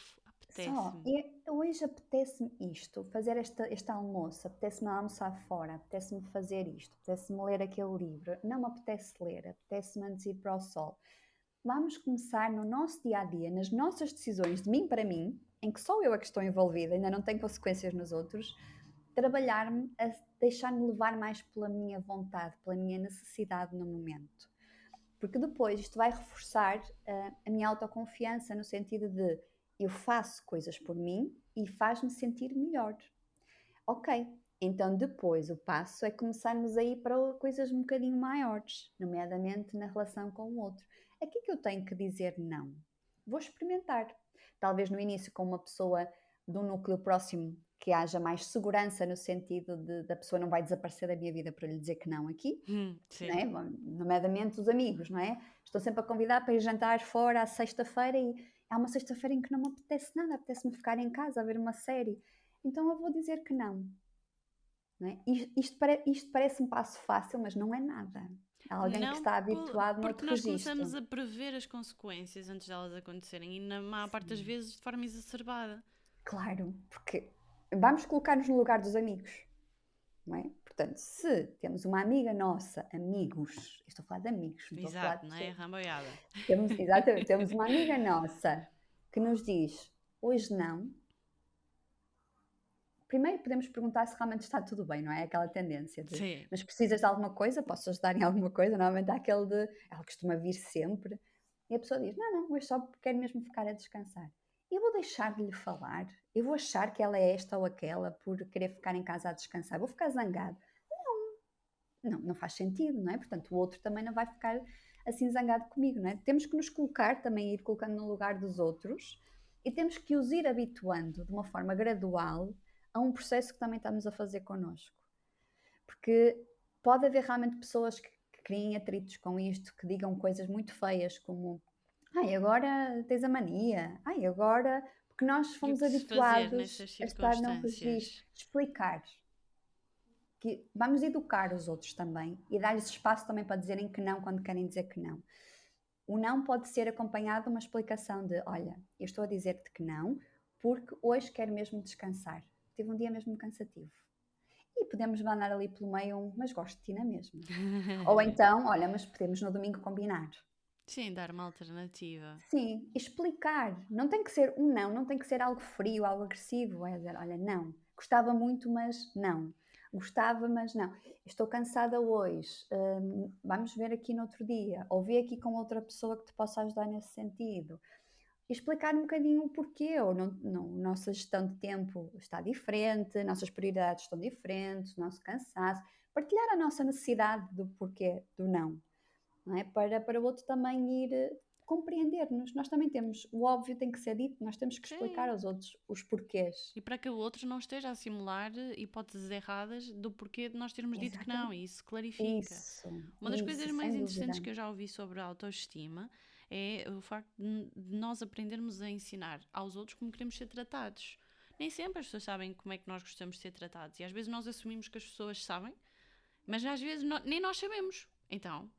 Só, Apetece-me. e hoje apetece-me isto, fazer este almoço, apetece-me almoçar fora, apetece-me fazer isto, apetece-me ler aquele livro, não me apetece ler, apetece-me antes ir para o sol. Vamos começar no nosso dia a dia, nas nossas decisões, de mim para mim, em que sou eu a que estou envolvida, ainda não tem consequências nos outros, trabalhar-me a deixar-me levar mais pela minha vontade, pela minha necessidade no momento. Porque depois isto vai reforçar a minha autoconfiança no sentido de eu faço coisas por mim e faz-me sentir melhor. Ok, então depois o passo é começarmos a ir para coisas um bocadinho maiores, nomeadamente na relação com o outro. Aqui que eu tenho que dizer não. Vou experimentar. Talvez no início com uma pessoa do núcleo próximo que haja mais segurança no sentido de da pessoa não vai desaparecer da minha vida para lhe dizer que não aqui, não Sim. é? Nomeadamente os amigos, não é? Estou sempre a convidar para ir jantar fora à sexta-feira e há uma sexta-feira em que não me apetece nada, apetece-me ficar em casa a ver uma série. Então eu vou dizer que não. Não é? Isto parece um passo fácil, mas não é nada. Há alguém que Não, está habituado porque noutro nós começamos registro. a prever as consequências antes delas acontecerem e na maior parte das vezes de forma exacerbada. Claro, porque vamos colocar-nos no lugar dos amigos. Não é? Portanto, se temos uma amiga nossa, amigos, estou a falar de amigos, não estou a falar Exato, de não é? pessoas. Ramboiada. Exatamente, temos uma amiga nossa que nos diz hoje não. Primeiro podemos perguntar se realmente está tudo bem, não é? Aquela tendência de, Sim. mas precisas de alguma coisa? Posso ajudar em alguma coisa? Normalmente há aquele de, ela costuma vir sempre. E a pessoa diz, não, hoje só quero mesmo ficar a descansar. Eu vou deixar de lhe falar? Eu vou achar que ela é esta ou aquela por querer ficar em casa a descansar? Vou ficar zangado? Não faz sentido, não é? Portanto, o outro também não vai ficar assim zangado comigo, não é? Temos que nos colocar, também ir colocando no lugar dos outros e temos que os ir habituando de uma forma gradual a um processo que também estamos a fazer connosco. Porque pode haver realmente pessoas que criem atritos com isto, que digam coisas muito feias como ai, agora tens a mania, ai, agora... Porque nós E o fomos que se fazer habituados nessas a estar num registro. circunstâncias? Explicar. Que vamos educar os outros também e dar-lhes espaço também para dizerem que não quando querem dizer que não. O não pode ser acompanhado de uma explicação de, olha, eu estou a dizer-te que não porque hoje quero mesmo descansar. Tive um dia mesmo cansativo. E podemos mandar ali pelo meio mas gosto de ti na mesma. Ou então, olha, mas podemos no domingo combinar. Sim, dar uma alternativa. Sim, explicar. Não tem que ser um não tem que ser algo frio, algo agressivo. É dizer, olha, não. Gostava muito, mas não. Gostava, mas não. Estou cansada hoje. Vamos ver aqui no outro dia. Ou ver aqui com outra pessoa que te possa ajudar nesse sentido. e explicar um bocadinho o porquê, ou nossa gestão de tempo está diferente, nossas prioridades estão diferentes, o nosso cansaço, partilhar a nossa necessidade do porquê do não é? Para o outro também ir compreender-nos. Nós também temos, o óbvio tem que ser dito, nós temos que explicar Sim. aos outros os porquês. E para que o outro não esteja a simular hipóteses erradas do porquê de nós termos dito que não, Exatamente. e isso clarifica. Uma das coisas mais Sem interessantes dúvida. que eu já ouvi sobre a autoestima é o facto de nós aprendermos a ensinar aos outros como queremos ser tratados. Nem sempre as pessoas sabem como é que nós gostamos de ser tratados, e às vezes nós assumimos que as pessoas sabem, mas às vezes nem nós sabemos. Então,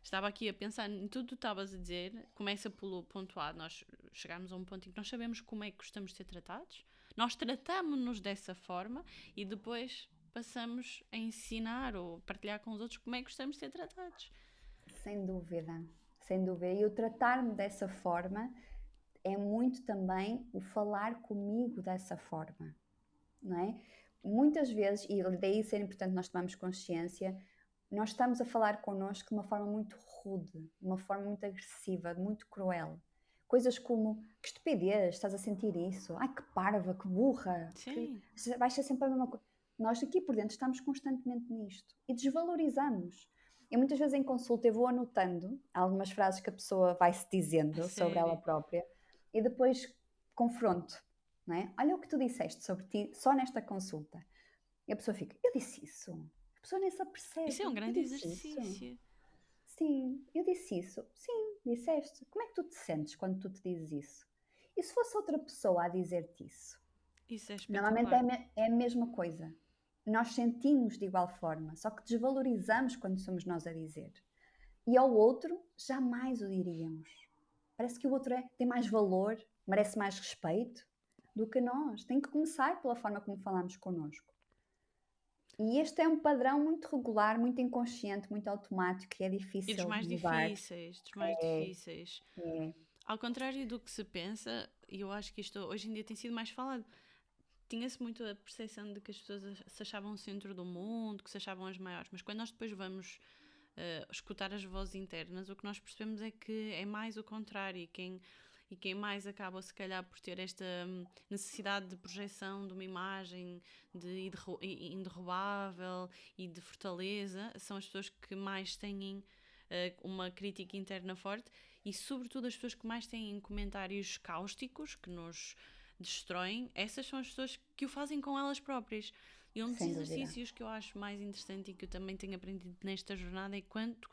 estava aqui a pensar em tudo o que tu estavas a dizer. Começa pelo ponto A, nós chegarmos a um ponto em que nós sabemos como é que gostamos de ser tratados, nós tratamos-nos dessa forma e depois passamos a ensinar ou partilhar com os outros como é que gostamos de ser tratados. Sem dúvida, sem dúvida. E o tratar-me dessa forma é muito também o falar comigo dessa forma, não é? Muitas vezes, e daí ser importante nós tomarmos consciência, nós estamos a falar connosco de uma forma muito rude, de uma forma muito agressiva, muito cruel. Coisas como, que estupidez, estás a sentir isso? Ai, que parva, que burra, Sim. que vai ser sempre a mesma coisa. Nós aqui por dentro estamos constantemente nisto e desvalorizamos. E muitas vezes em consulta eu vou anotando algumas frases que a pessoa vai se dizendo sobre ela Sério. própria e depois confronto, não é? Olha o que tu disseste sobre ti só nesta consulta. E a pessoa fica, eu disse isso? A pessoa nem se apercebe. Isso é um Eu grande disse isso? exercício. Sim, eu disse isso. Sim, disseste. Como é que tu te sentes quando tu te dizes isso? E se fosse outra pessoa a dizer-te isso? Isso é Normalmente espetacular. é a mesma coisa. Nós sentimos de igual forma, só que desvalorizamos quando somos nós a dizer. E ao outro, jamais o diríamos. Parece que o outro tem mais valor, merece mais respeito do que nós. Tem que começar pela forma como falamos connosco. E este é um padrão muito regular, muito inconsciente, muito automático e é E dos difícil mais de mudar. difíceis, dos mais É, difíceis. é, Ao contrário do que se pensa, e eu acho que isto hoje em dia tem sido mais falado, tinha-se muito a percepção de que as pessoas se achavam o centro do mundo, que se achavam as maiores, mas quando nós depois vamos escutar as vozes internas, o que nós percebemos é que é mais o contrário, e quem mais acaba se calhar por ter esta necessidade de projeção de uma imagem de inderrubável e de fortaleza são as pessoas que mais têm uma crítica interna forte e sobretudo as pessoas que mais têm comentários cáusticos que nos destroem, essas são as pessoas que o fazem com elas próprias. E um dos sem dúvida. exercícios que eu acho mais interessante e que eu também tenho aprendido nesta jornada é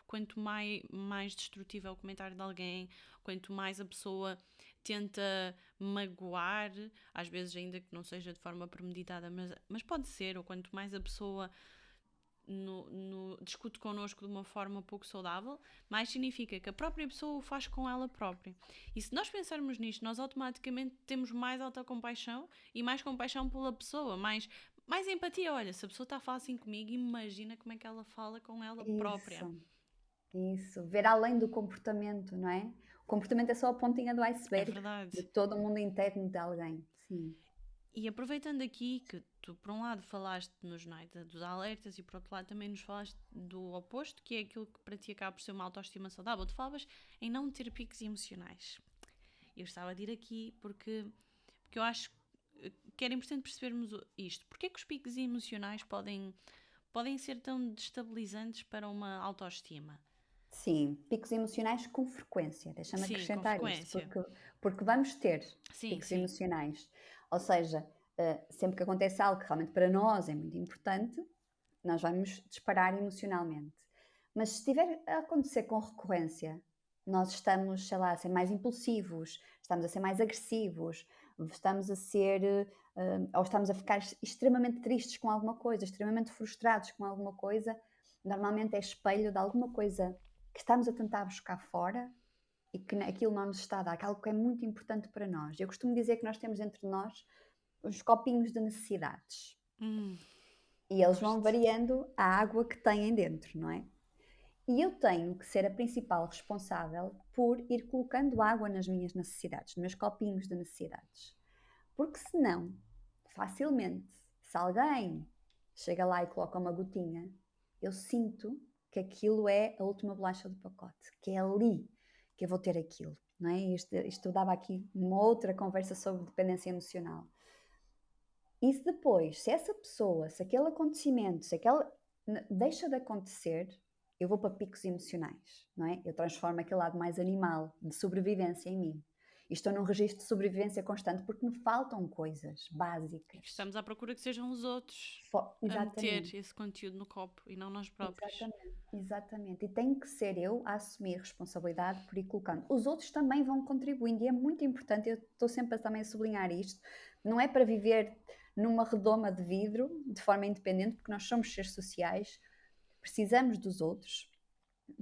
quanto mais destrutivo é o comentário de alguém, quanto mais a pessoa tenta magoar, às vezes ainda que não seja de forma premeditada, mas pode ser, ou quanto mais a pessoa discute connosco de uma forma pouco saudável, mais significa que a própria pessoa o faz com ela própria. E se nós pensarmos nisto, nós automaticamente temos mais autocompaixão e mais compaixão pela pessoa, mais empatia. Olha, se a pessoa está a falar assim comigo, imagina como é que ela fala com ela própria. Isso. Ver além do comportamento, não é? O comportamento é só a pontinha do É iceberg de verdade. todo o mundo interno de alguém. Sim. E aproveitando aqui que tu, por um lado, falaste-nos dos alertas e, por outro lado, também nos falaste do oposto, que é aquilo que para ti acaba por ser uma autoestima saudável. Tu falavas em não ter picos emocionais. Eu gostava de ir aqui porque eu acho que era importante percebermos isto. Porquê que os picos emocionais podem ser tão destabilizantes para uma autoestima? Sim, picos emocionais com frequência. Deixa-me Sim, com acrescentar isto, frequência. porque vamos ter Sim, picos sim. emocionais. Ou seja, sempre que acontece algo que realmente para nós é muito importante, nós vamos disparar emocionalmente. Mas se estiver a acontecer com recorrência, nós estamos, sei lá, a ser mais impulsivos, estamos a ser mais agressivos, estamos a ser, ou estamos a ficar extremamente tristes com alguma coisa, extremamente frustrados com alguma coisa, normalmente é espelho de alguma coisa que estamos a tentar buscar fora e que aquilo não nos está a dar, que é algo que é muito importante para nós. Eu costumo dizer que nós temos entre nós uns copinhos de necessidades. E eles vão Gosto. variando a água que têm dentro, não é? E eu tenho que ser a principal responsável por ir colocando água nas minhas necessidades, nos meus copinhos de necessidades. Porque senão, facilmente, se alguém chega lá e coloca uma gotinha, eu sinto que aquilo é a última bolacha do pacote, que é ali que eu vou ter aquilo. não é? Isto dava aqui uma outra conversa sobre dependência emocional. E se depois, se essa pessoa, se aquele acontecimento, se aquela deixa de acontecer, eu vou para picos emocionais, não é? Eu transformo aquele lado mais animal, de sobrevivência em mim. E estou num registro de sobrevivência constante porque me faltam coisas E básicas. que estamos à procura que sejam os outros a Exatamente. meter esse conteúdo no copo e não nós próprios. Exatamente. E tem que ser eu a assumir responsabilidade por ir colocando. Os outros também vão contribuindo e é muito importante, eu estou sempre também a sublinhar isto, não é para viver numa redoma de vidro de forma independente, porque nós somos seres sociais, precisamos dos outros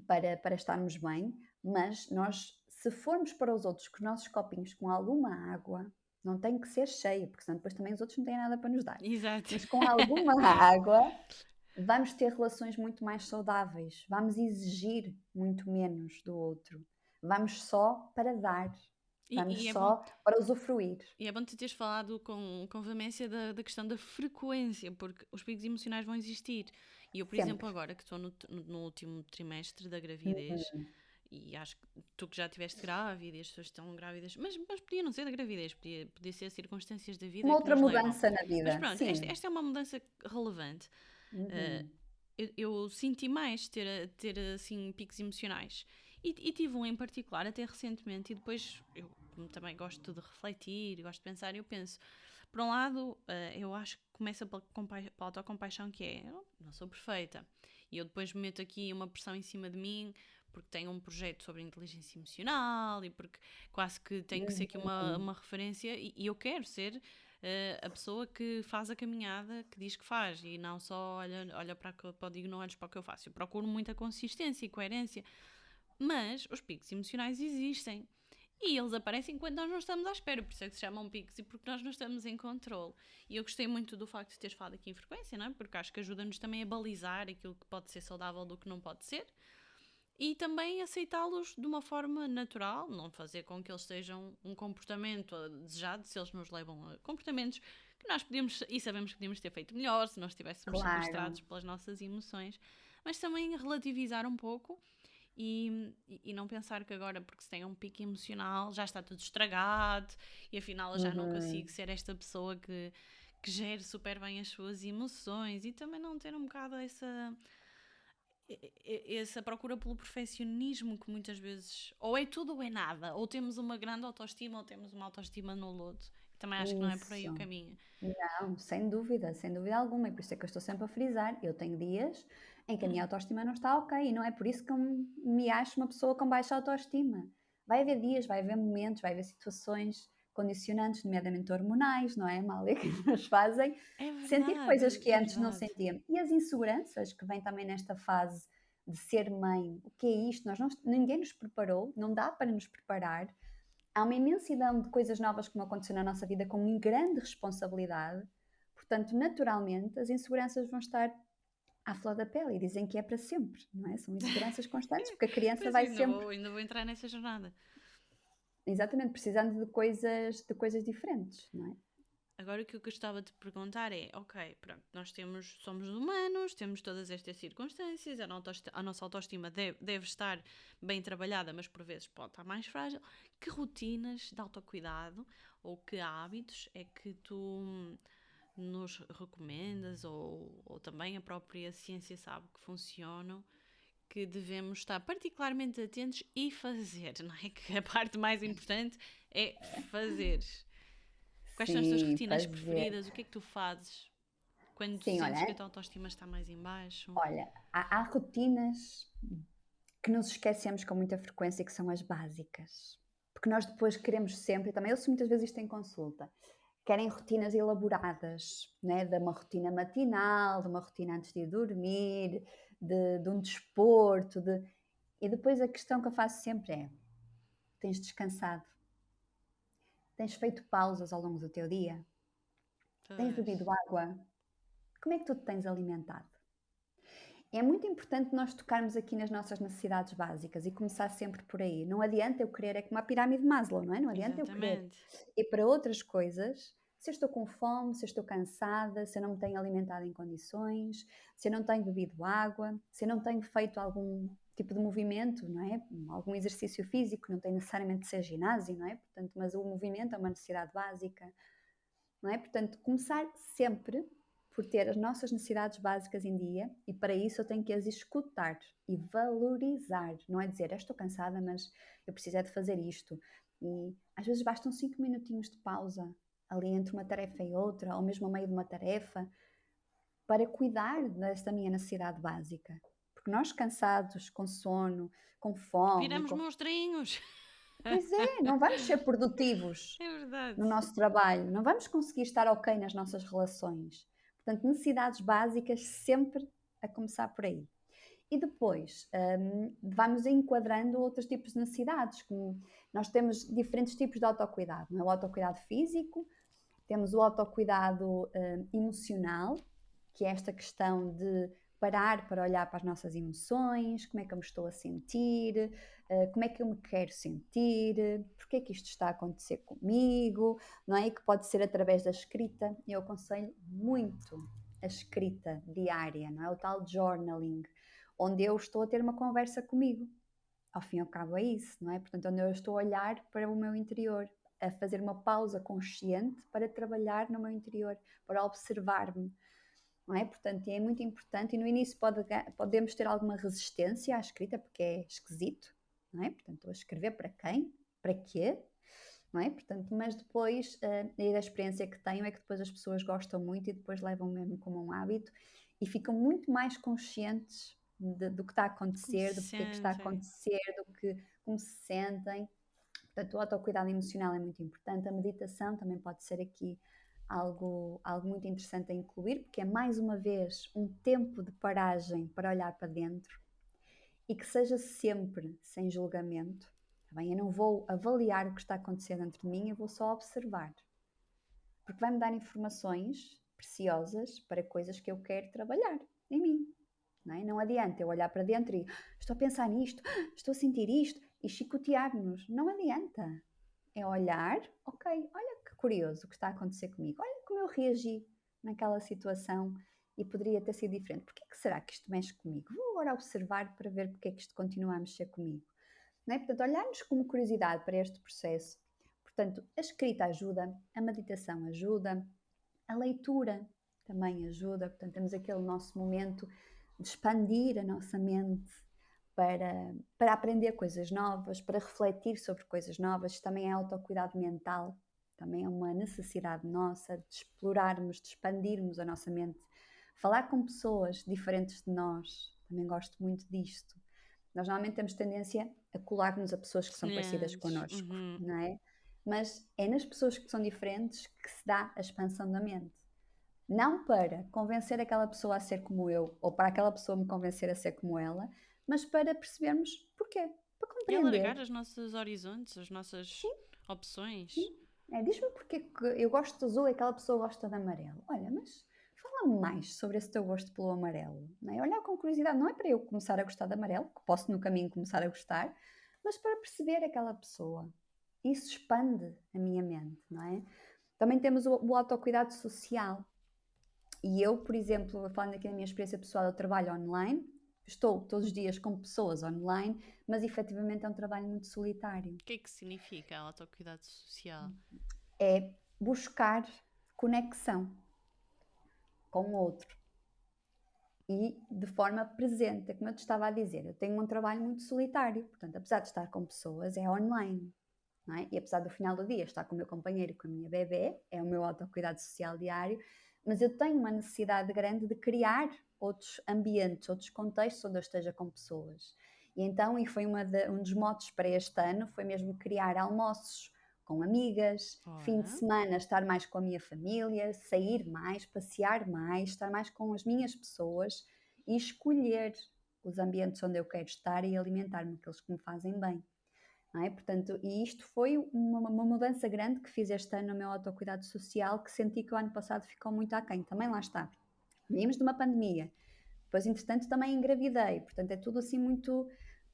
para estarmos bem, mas nós, se formos para os outros com os nossos copinhos com alguma água, não tem que ser cheio, porque senão depois também os outros não têm nada para nos dar. Exato. Mas com alguma água, vamos ter relações muito mais saudáveis, vamos exigir muito menos do outro, vamos só para dar, vamos E é só bom, para usufruir. e é bom tu teres falado com veemência da questão da frequência, porque os picos emocionais vão existir. E eu, por Sempre. exemplo, agora que estou no último trimestre da gravidez, e acho que tu que já estiveste grávida e as pessoas estão grávidas, mas podia não ser da gravidez, podia ser circunstâncias da vida Uma que outra nos levam. mudança na Mas vida, pronto, sim. esta é uma mudança relevante. Eu senti mais ter assim picos emocionais e tive um em particular até recentemente, e depois eu como também gosto de refletir, gosto de pensar, eu penso, por um lado, eu acho que começa pela autocompaixão, que é, eu não sou perfeita, e eu depois meto aqui uma pressão em cima de mim porque tenho um projeto sobre inteligência emocional e porque quase que tenho que ser aqui uma referência, e eu quero ser a pessoa que faz a caminhada, que diz que faz, e não só olha para o digo, não olhes para o que eu faço. Eu procuro muita consistência e coerência, mas os picos emocionais existem. E eles aparecem quando nós não estamos à espera, por isso é que se chamam picos e porque nós não estamos em controle. E eu gostei muito do facto de teres falado aqui em frequência, não é? Porque acho que ajuda-nos também a balizar aquilo que pode ser saudável do que não pode ser. E também aceitá-los de uma forma natural, não fazer com que eles sejam um comportamento desejado, se eles nos levam a comportamentos que nós podíamos, e sabemos que podíamos ter feito melhor se nós estivéssemos sequestrados pelas nossas emoções, mas também relativizar um pouco e não pensar que agora, porque se tem um pico emocional, já está tudo estragado e afinal eu já não consigo ser esta pessoa que gere super bem as suas emoções, e também não ter um bocado essa procura pelo perfeccionismo que muitas vezes ou é tudo ou é nada, ou temos uma grande autoestima ou temos uma autoestima no lodo. Também acho que não é por aí o caminho. Não, sem dúvida alguma, e por isso é que eu estou sempre a frisar, eu tenho dias em que a minha autoestima não está ok, e não é por isso que eu me acho uma pessoa com baixa autoestima. Vai haver dias, vai haver momentos, vai haver situações condicionantes, nomeadamente hormonais, não é, Amália, que nos fazem sentir coisas que antes não sentíamos. E as inseguranças que vêm também nesta fase de ser mãe, o que é isto? Ninguém nos preparou, não dá para nos preparar. Há uma imensidão de coisas novas que vão acontecer na nossa vida com grande responsabilidade, portanto, naturalmente, as inseguranças vão estar à flor da pele e dizem que é para sempre, não é? São inseguranças constantes, porque a criança vai sempre... ainda vou entrar nessa jornada. Exatamente, precisando de coisas diferentes, não é? Agora o que eu gostava de perguntar é, ok, pronto, nós somos humanos, temos todas estas circunstâncias, a nossa autoestima deve estar bem trabalhada, mas por vezes pode estar mais frágil. Que rotinas de autocuidado ou que hábitos é que tu nos recomendas, ou também a própria ciência sabe que funcionam, que devemos estar particularmente atentos e fazer, não é? Que a parte mais importante é fazer. Quais são as tuas rotinas preferidas? O que é que tu fazes quando tu sentes que a tua autoestima está mais em baixo? Olha, há rotinas que nos esquecemos com muita frequência, que são as básicas. Porque nós depois queremos sempre, e também eu muitas vezes isto em consulta, querem rotinas elaboradas, né? De uma rotina matinal, de uma rotina antes de ir dormir, de um desporto, e depois a questão que eu faço sempre é: tens descansado? Tens feito pausas ao longo do teu dia? Tens bebido água? Como é que tu te tens alimentado? É muito importante nós tocarmos aqui nas nossas necessidades básicas e começar sempre por aí. Não adianta eu querer, é como a pirâmide de Maslow, não é? Não adianta eu querer ir para outras coisas Se eu estou com fome, se eu estou cansada, se eu não me tenho alimentado em condições, se eu não tenho bebido água, se eu não tenho feito algum tipo de movimento, não é? Algum exercício físico, não tem necessariamente de ser ginásio, não é? Portanto, mas o movimento é uma necessidade básica, não é? Portanto, começar sempre por ter as nossas necessidades básicas em dia, e para isso eu tenho que as escutar e valorizar. Não é dizer, estou cansada, mas eu preciso é de fazer isto. E às vezes bastam 5 minutinhos de pausa ali entre uma tarefa e outra, ou mesmo a meio de uma tarefa, para cuidar desta minha necessidade básica. Porque nós cansados, com sono, com fome, Viramos monstrinhos. pois é, não vamos ser produtivos É verdade. no nosso trabalho, não vamos conseguir estar ok nas nossas relações. Portanto, necessidades básicas sempre a começar por aí. E depois vamos enquadrando outros tipos de necessidades, como nós temos diferentes tipos de autocuidado, não é? O autocuidado físico, temos o autocuidado emocional, que é esta questão de parar para olhar para as nossas emoções, como é que eu me estou a sentir, como é que eu me quero sentir, porque é que isto está a acontecer comigo, não é? E que pode ser através da escrita. Eu aconselho muito a escrita diária, não é? O tal journaling, onde eu estou a ter uma conversa comigo. Ao fim e ao cabo é isso, não é? Portanto, onde eu estou a olhar para o meu interior, a fazer uma pausa consciente para trabalhar no meu interior, para observar-me, não é? Portanto, é muito importante, e no início podemos ter alguma resistência à escrita, porque é esquisito, não é? Portanto, estou a escrever para quem? Para quê? Não é? Portanto, mas depois, e da experiência que tenho, é que depois as pessoas gostam muito e depois levam mesmo como um hábito e ficam muito mais conscientes do que está a acontecer, do porquê que está a acontecer, como se sentem. Portanto, o autocuidado emocional é muito importante. A meditação também pode ser aqui algo muito interessante a incluir, porque é mais uma vez um tempo de paragem para olhar para dentro e que seja sempre sem julgamento. Tá bem? Eu não vou avaliar o que está acontecendo dentro de mim, eu vou só observar. Porque vai-me dar informações preciosas para coisas que eu quero trabalhar em mim. Não é? Não adianta eu olhar para dentro e estou a pensar nisto, estou a sentir isto e chicotear-nos. Não adianta. É olhar, ok, olha que curioso o que está a acontecer comigo. Olha como eu reagi naquela situação e poderia ter sido diferente. Porquê que será que isto mexe comigo? Vou agora observar para ver porque é que isto continua a mexer comigo. Não é? Portanto, olharmos como curiosidade para este processo. Portanto, a escrita ajuda, a meditação ajuda, a leitura também ajuda. Portanto, temos aquele nosso momento de expandir a nossa mente para aprender coisas novas, para refletir sobre coisas novas. Isto também é autocuidado mental, também é uma necessidade nossa de explorarmos, de expandirmos a nossa mente. Falar com pessoas diferentes de nós, também gosto muito disto. Nós normalmente temos tendência a colar-nos a pessoas que são parecidas connosco, não é? Mas é nas pessoas que são diferentes que se dá a expansão da mente. Não para convencer aquela pessoa a ser como eu, ou para aquela pessoa me convencer a ser como ela, mas para percebermos porquê, para E compreender. alargar os nossos horizontes, as nossas opções. Sim. Diz-me porque que eu gosto de azul e aquela pessoa gosta de amarelo. Olha, mas fala-me mais sobre esse teu gosto pelo amarelo. Não é? Olhar com curiosidade, não é para eu começar a gostar de amarelo, que posso no caminho começar a gostar, mas para perceber aquela pessoa. Isso expande a minha mente, não é? Também temos o autocuidado social. E eu, por exemplo, falando aqui da minha experiência pessoal, eu trabalho online, estou todos os dias com pessoas online, mas efetivamente é um trabalho muito solitário. O que é que significa autocuidado social? É buscar conexão com o outro e de forma presente. É como eu te estava a dizer, eu tenho um trabalho muito solitário, portanto, apesar de estar com pessoas, é online. Não é? E apesar do final do dia estar com o meu companheiro e com a minha bebê, é o meu autocuidado social diário, mas eu tenho uma necessidade grande de criar outros ambientes, outros contextos onde eu esteja com pessoas. E então, e foi um dos motos para este ano, foi mesmo criar almoços com amigas, fim de semana estar mais com a minha família, sair mais, passear mais, estar mais com as minhas pessoas e escolher os ambientes onde eu quero estar e alimentar-me, aqueles que me fazem bem. Não é? Portanto, e isto foi uma mudança grande que fiz este ano no meu autocuidado social, que senti que o ano passado ficou muito aquém. Também lá está. Vimos de uma pandemia. Depois, entretanto, também engravidei. Portanto, é tudo assim muito,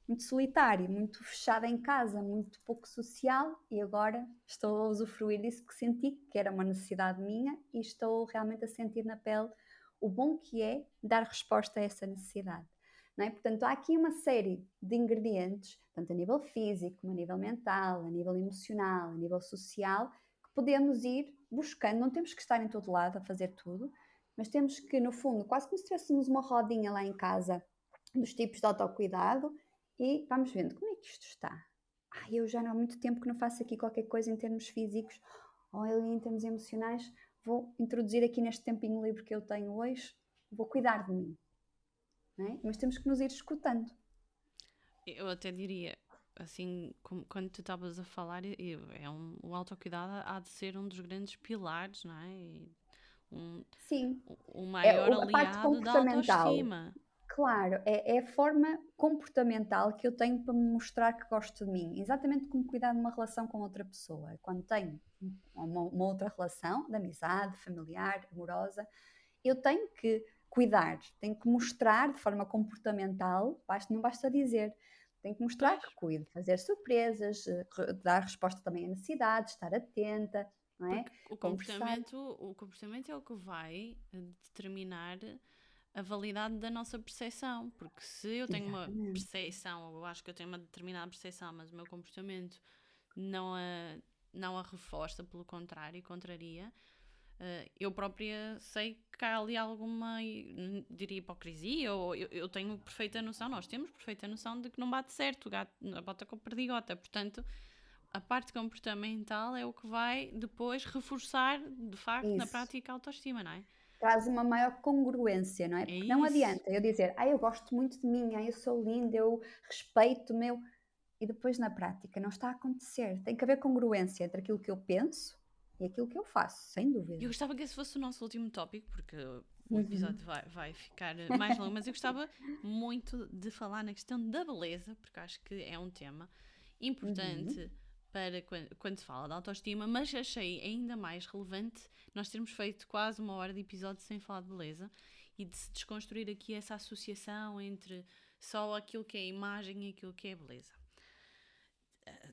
muito solitário, muito fechada em casa, muito pouco social, e agora estou a usufruir disso porque senti que era uma necessidade minha e estou realmente a sentir na pele o bom que é dar resposta a essa necessidade. Não é? Portanto, há aqui uma série de ingredientes, tanto a nível físico, como a nível mental, a nível emocional, a nível social, que podemos ir buscando. Não temos que estar em todo lado a fazer tudo, mas temos que, no fundo, quase como se tivéssemos uma rodinha lá em casa dos tipos de autocuidado e vamos vendo como é que isto está. Eu já não há muito tempo que não faço aqui qualquer coisa em termos físicos ou em termos emocionais. Vou introduzir aqui neste tempinho livre que eu tenho hoje, vou cuidar de mim. Não é? Mas temos que nos ir escutando. Eu até diria, assim, quando tu estavas a falar, o autocuidado há de ser um dos grandes pilares, não é? Sim, O é maior a parte aliado da comportamental. autoestima. Claro, é a forma comportamental que eu tenho para me mostrar que gosto de mim. Exatamente como cuidar de uma relação com outra pessoa. Quando tenho uma outra relação, de amizade, familiar, amorosa, eu tenho que cuidar, tenho que mostrar de forma comportamental, não basta dizer, tenho que mostrar Pois, que cuido, fazer surpresas, dar resposta também a necessidades, estar atenta, não é? porque Conversar. o comportamento é o que vai determinar a validade da nossa percepção. Porque se eu tenho uma Exatamente. percepção, ou eu acho que eu tenho uma determinada percepção, mas o meu comportamento não a, não a reforça, pelo contrário, contraria, eu própria sei que há ali alguma, diria, hipocrisia, ou eu tenho perfeita noção, nós temos perfeita noção de que não bate certo o gato, a bota com a perdigota, portanto a parte comportamental é o que vai depois reforçar, de facto, na Isso. prática a autoestima, não é? Traz uma maior congruência, não é? É Porque não isso. adianta eu dizer, eu gosto muito de mim, eu sou linda, eu respeito o meu. E depois na prática não está a acontecer. Tem que haver congruência entre aquilo que eu penso e aquilo que eu faço, sem Eu dúvida. gostava que esse fosse o nosso último tópico, porque o Uhum. episódio vai ficar mais longo, mas eu gostava muito de falar na questão da beleza, porque acho que é um tema Uhum. importante para quando se fala de autoestima, mas achei ainda mais relevante nós termos feito quase uma hora de episódio sem falar de beleza e de se desconstruir aqui essa associação entre só aquilo que é imagem e aquilo que é beleza.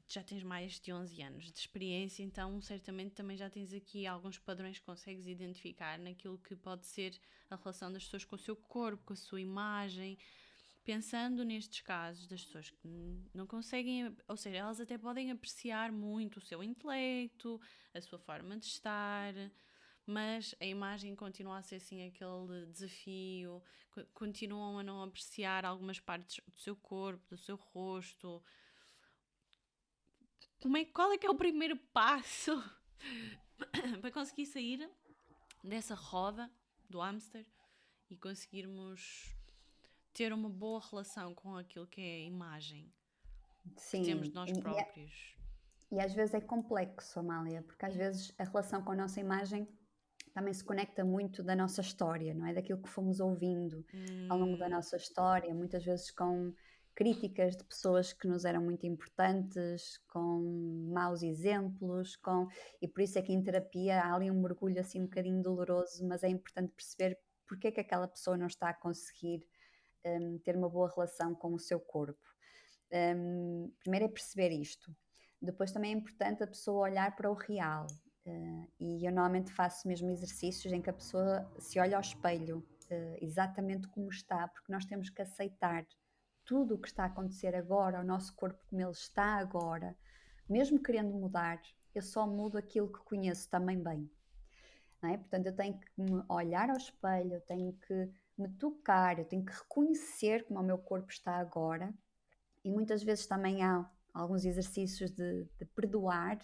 Já tens mais de 11 anos de experiência, então certamente também já tens aqui alguns padrões que consegues identificar naquilo que pode ser a relação das pessoas com o seu corpo, com a sua imagem. Pensando nestes casos das pessoas que não conseguem, ou seja, elas até podem apreciar muito o seu intelecto, a sua forma de estar, mas a imagem continua a ser assim aquele desafio, continuam a não apreciar algumas partes do seu corpo, do seu rosto. Qual é que é o primeiro passo para conseguir sair dessa roda do hamster e conseguirmos ter uma boa relação com aquilo que é a imagem que temos de Sim, nós próprios? e às vezes é complexo, Amália, porque às vezes a relação com a nossa imagem também se conecta muito da nossa história, não é? Daquilo que fomos ouvindo ao longo da nossa história, muitas vezes com críticas de pessoas que nos eram muito importantes, com maus exemplos, e por isso é que em terapia há ali um mergulho assim um bocadinho doloroso, mas é importante perceber porque é que aquela pessoa não está a conseguir ter uma boa relação com o seu corpo. Primeiro é perceber isto. Depois também é importante a pessoa olhar para o real. E eu normalmente faço mesmo exercícios em que a pessoa se olha ao espelho exatamente como está, porque nós temos que aceitar tudo o que está a acontecer agora, o nosso corpo como ele está agora, mesmo querendo mudar, eu só mudo aquilo que conheço também bem. Não é? Portanto, eu tenho que me olhar ao espelho, eu tenho que me tocar, eu tenho que reconhecer como o meu corpo está agora, e muitas vezes também há alguns exercícios de perdoar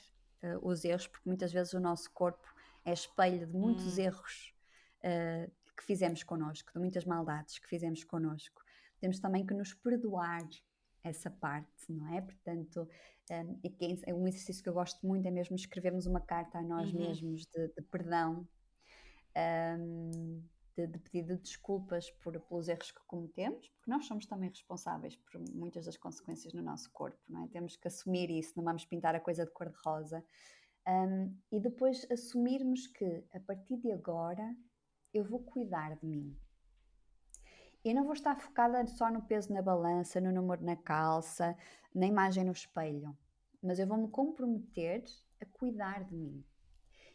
os erros, porque muitas vezes o nosso corpo é espelho de muitos erros que fizemos connosco, de muitas maldades que fizemos connosco. Temos também que nos perdoar essa parte, não é? Portanto, um exercício que eu gosto muito é mesmo escrevermos uma carta a nós Uhum. mesmos de perdão, de pedido de desculpas pelos erros que cometemos, porque nós somos também responsáveis por muitas das consequências no nosso corpo, não é? Temos que assumir isso, não vamos pintar a coisa de cor-de-rosa. E depois assumirmos que, a partir de agora, eu vou cuidar de mim. Eu não vou estar focada só no peso na balança, no número na calça, na imagem no espelho, mas eu vou-me comprometer a cuidar de mim.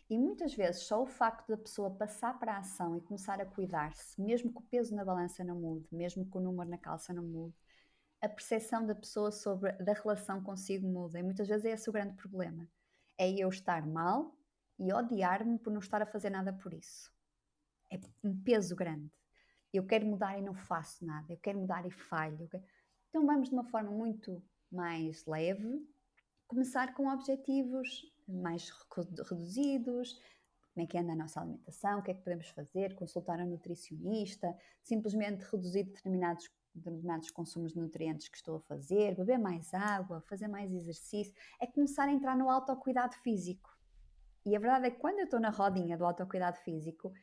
E muitas vezes só o facto da pessoa passar para a ação e começar a cuidar-se, mesmo que o peso na balança não mude, mesmo que o número na calça não mude, a percepção da pessoa da relação consigo muda. E muitas vezes é esse o grande problema. É eu estar mal e odiar-me por não estar a fazer nada por isso. É um peso grande. Eu quero mudar e não faço nada. Eu quero mudar e falho. Então vamos de uma forma muito mais leve, começar com objetivos mais reduzidos. Como é que anda a nossa alimentação? O que é que podemos fazer? Consultar um nutricionista? Simplesmente reduzir determinados consumos de nutrientes que estou a fazer? Beber mais água? Fazer mais exercício? É começar a entrar no autocuidado físico. E a verdade é que quando eu estou na rodinha do autocuidado físico,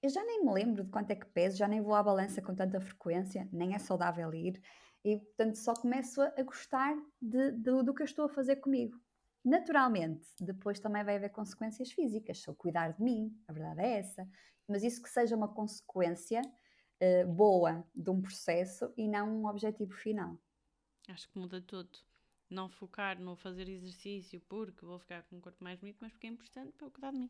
eu já nem me lembro de quanto é que peso, já nem vou à balança com tanta frequência, nem é saudável ir, e portanto só começo a gostar do que eu estou a fazer comigo. Naturalmente, depois também vai haver consequências físicas, se eu cuidar de mim, a verdade é essa, mas isso que seja uma consequência boa de um processo e não um objetivo final. Acho que muda tudo. Não focar no fazer exercício porque vou ficar com um corpo mais bonito, mas porque é importante para eu cuidar de mim.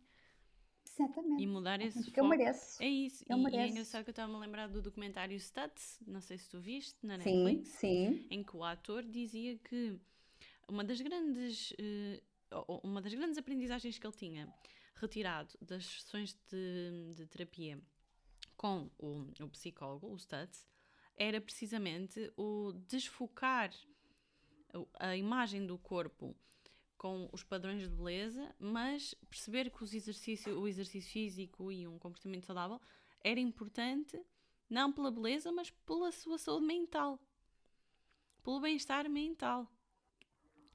Exatamente. E mudar esse Porque eu foco. mereço. É isso. Eu E é mereço. engraçado que eu estava-me a lembrar do documentário Stutz, não sei se tu viste, na Sim, Netflix, sim. em que o ator dizia que uma das grandes aprendizagens que ele tinha retirado das sessões de terapia com o psicólogo, o Stutz, era precisamente o desfocar a imagem do corpo com os padrões de beleza, mas perceber que o exercício físico e um comportamento saudável era importante não pela beleza, mas pela sua saúde mental, pelo bem-estar mental.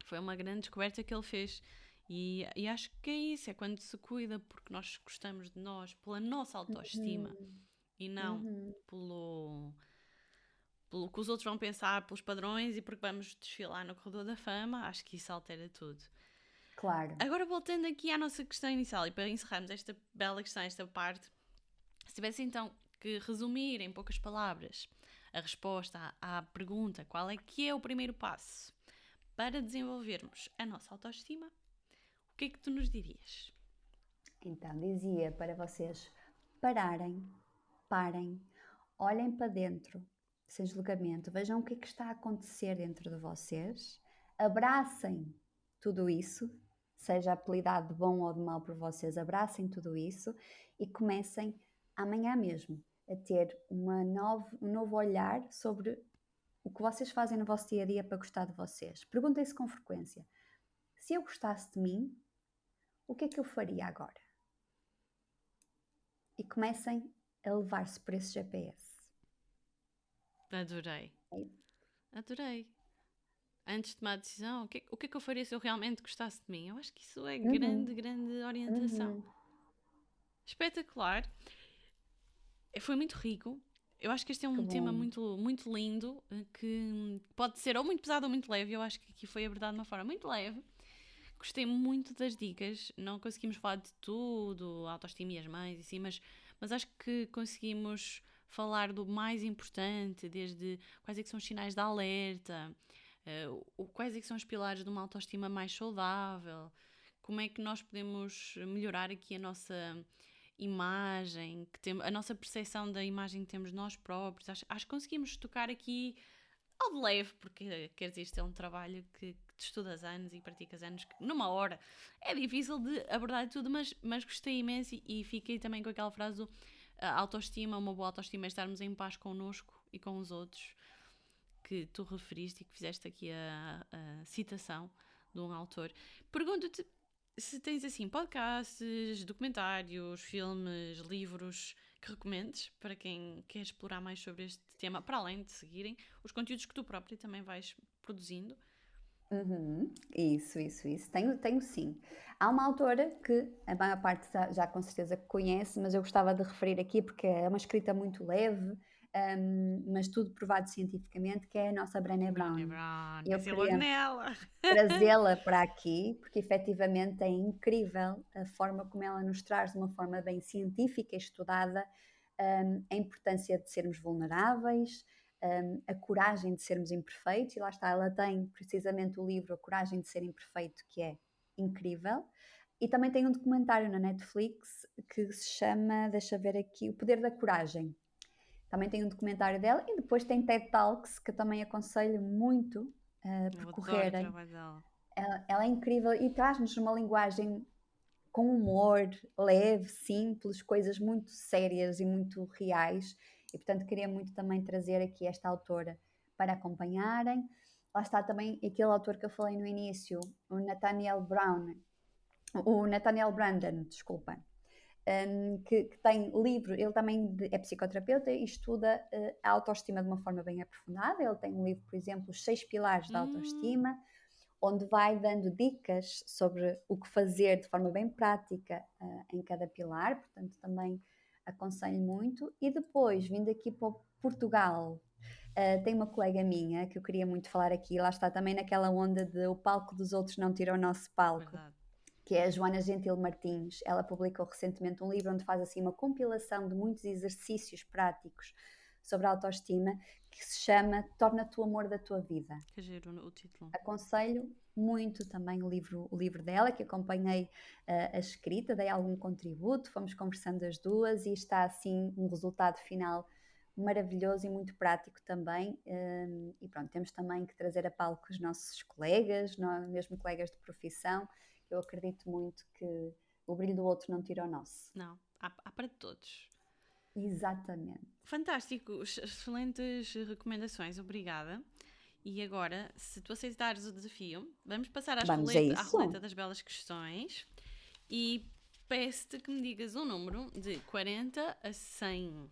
Foi uma grande descoberta que ele fez. E acho que é isso, é quando se cuida porque nós gostamos de nós, pela nossa autoestima e não pelo que os outros vão pensar, pelos padrões e porque vamos desfilar no corredor da fama. Acho que isso altera tudo. Claro. Agora voltando aqui à nossa questão inicial e para encerrarmos esta bela questão, esta parte, se tivesse então que resumir em poucas palavras a resposta à pergunta qual é que é o primeiro passo para desenvolvermos a nossa autoestima, o que é que tu nos dirias? Então, dizia para vocês parem, olhem para dentro, sem julgamento, vejam o que é que está a acontecer dentro de vocês, abracem tudo isso, seja apelidado de bom ou de mau por vocês, abracem tudo isso e comecem amanhã mesmo a ter um novo olhar sobre o que vocês fazem no vosso dia a dia para gostar de vocês. Perguntem-se com frequência: se eu gostasse de mim, o que é que eu faria agora? E comecem a levar-se por esse GPS. Adorei. É. Adorei. Antes de tomar a decisão, o que é que eu faria se eu realmente gostasse de mim? Eu acho que isso é grande orientação. Espetacular. Foi muito rico. Eu acho que este é um tema muito, muito lindo, que pode ser ou muito pesado ou muito leve. Eu acho que aqui foi abordado de uma forma muito leve. Gostei muito das dicas. Não conseguimos falar de tudo, autoestima e as mães, assim, mas acho que conseguimos falar do mais importante, desde quais é que são os sinais de alerta, quais é que são os pilares de uma autoestima mais saudável, como é que nós podemos melhorar aqui a nossa imagem, a nossa percepção da imagem que temos nós próprios. Acho que conseguimos tocar aqui ao de leve, porque quer dizer, isto é um trabalho que tu estudas anos e praticas anos, que numa hora é difícil de abordar tudo, mas gostei imenso e fiquei também com aquela frase do autoestima, uma boa autoestima é estarmos em paz connosco e com os outros, que tu referiste e que fizeste aqui a citação de um autor. Pergunto-te se tens assim podcasts, documentários, filmes, livros que recomendes para quem quer explorar mais sobre este tema, para além de seguirem os conteúdos que tu própria também vais produzindo. Isso. Tenho sim. Há uma autora que a maior parte já com certeza conhece, mas eu gostava de referir aqui porque é uma escrita muito leve, mas tudo provado cientificamente, que é a nossa Brené Brown. Eu Pensei logo queria nela. trazê-la para aqui, porque efetivamente é incrível a forma como ela nos traz, de uma forma bem científica e estudada, a importância de sermos vulneráveis, a coragem de sermos imperfeitos, e lá está, ela tem precisamente o livro A Coragem de Ser Imperfeito, que é incrível. E também tem um documentário na Netflix que se chama, deixa ver aqui, O Poder da Coragem. Também tem um documentário dela, e depois tem TED Talks, que eu também aconselho muito Eu adoro o percorrerem. trabalho dela. Ela é incrível e traz-nos uma linguagem com humor, leve, simples, coisas muito sérias e muito reais. E, portanto, queria muito também trazer aqui esta autora para acompanharem. Lá está também aquele autor que eu falei no início, o Nathaniel Branden, desculpa, que tem livro, ele também é psicoterapeuta e estuda a autoestima de uma forma bem aprofundada. Ele tem um livro, por exemplo, Os 6 Pilares da Autoestima, onde vai dando dicas sobre o que fazer de forma bem prática em cada pilar, portanto também aconselho muito. E depois, vindo aqui para Portugal, tem uma colega minha que eu queria muito falar aqui, lá está também naquela onda de o palco dos outros não tira o nosso palco. Verdade. Que é a Joana Gentil Martins. Ela publicou recentemente um livro onde faz assim uma compilação de muitos exercícios práticos sobre a autoestima, que se chama Torna-te o Amor da Tua Vida. Que giro o título. Aconselho muito também o livro dela, que acompanhei a escrita, dei algum contributo, fomos conversando as duas e está assim um resultado final maravilhoso e muito prático também. E pronto, temos também que trazer a palco os nossos colegas, mesmo colegas de profissão. Eu acredito muito que o brilho do outro não tira o nosso. Não, há para todos. Exatamente. Fantástico, excelentes recomendações, obrigada. E agora, se tu aceitares o desafio, vamos passar à roleta das belas questões e peço-te que me digas um número de 40 a 100.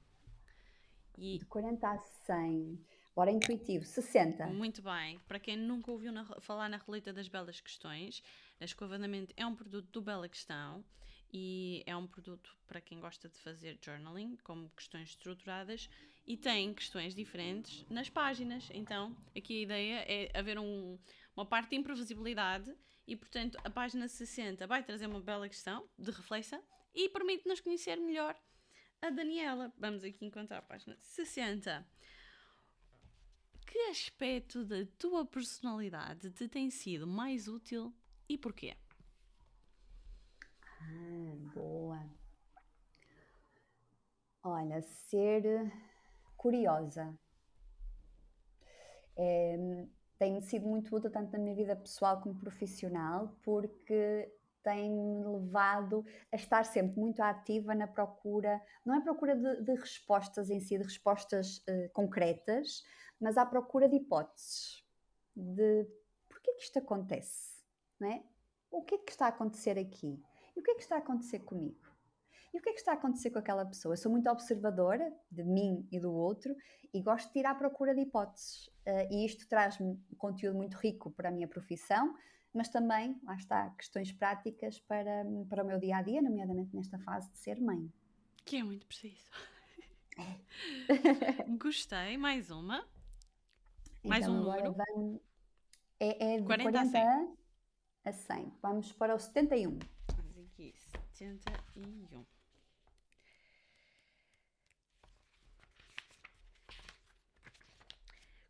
De 40 a 100. Bora intuitivo, 60. Muito bem. Para quem nunca ouviu falar na roleta das belas questões, a Escova da Mente é um produto do Bela Questão e é um produto para quem gosta de fazer journaling, como questões estruturadas, e tem questões diferentes nas páginas. Então, aqui a ideia é haver uma parte de imprevisibilidade e, portanto, a página 60 vai trazer uma bela questão de reflexão e permite-nos conhecer melhor a Daniela. Vamos aqui encontrar a página 60. Que aspecto da tua personalidade te tem sido mais útil e porquê? Boa. Olha, ser curiosa. Tem sido muito útil tanto na minha vida pessoal como profissional, porque tem-me levado a estar sempre muito ativa na procura, não é procura de respostas em si, de respostas concretas, mas à procura de hipóteses, de porquê que isto acontece, não é? O que é que está a acontecer aqui? E o que é que está a acontecer comigo? E o que é que está a acontecer com aquela pessoa? Eu sou muito observadora de mim e do outro e gosto de ir à procura de hipóteses. E isto traz-me conteúdo muito rico para a minha profissão, mas também, lá está, questões práticas para o meu dia-a-dia, nomeadamente nesta fase de ser mãe. Que é muito preciso. Gostei. Mais uma. Mais então, um agora número. É de 40 a 100. Vamos para o 71. Vamos aqui, 71.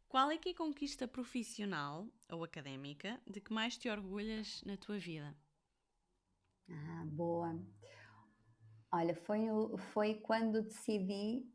Qual é que é a conquista profissional ou académica de que mais te orgulhas na tua vida? Boa. Olha, foi quando decidi,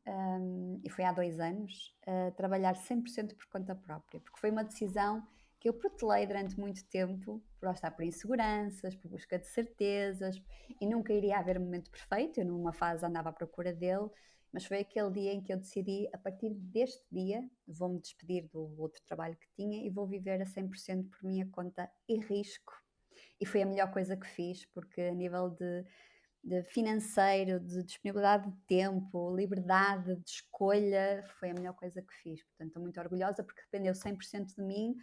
e foi há 2 anos, trabalhar 100% por conta própria, porque foi uma decisão que eu protelei durante muito tempo, por inseguranças, por busca de certezas, e nunca iria haver um momento perfeito. Eu numa fase andava à procura dele, mas foi aquele dia em que eu decidi, a partir deste dia, vou-me despedir do outro trabalho que tinha e vou viver a 100% por minha conta e risco. E foi a melhor coisa que fiz, porque a nível de financeiro, de disponibilidade de tempo, liberdade de escolha, foi a melhor coisa que fiz. Portanto, estou muito orgulhosa porque dependeu 100% de mim.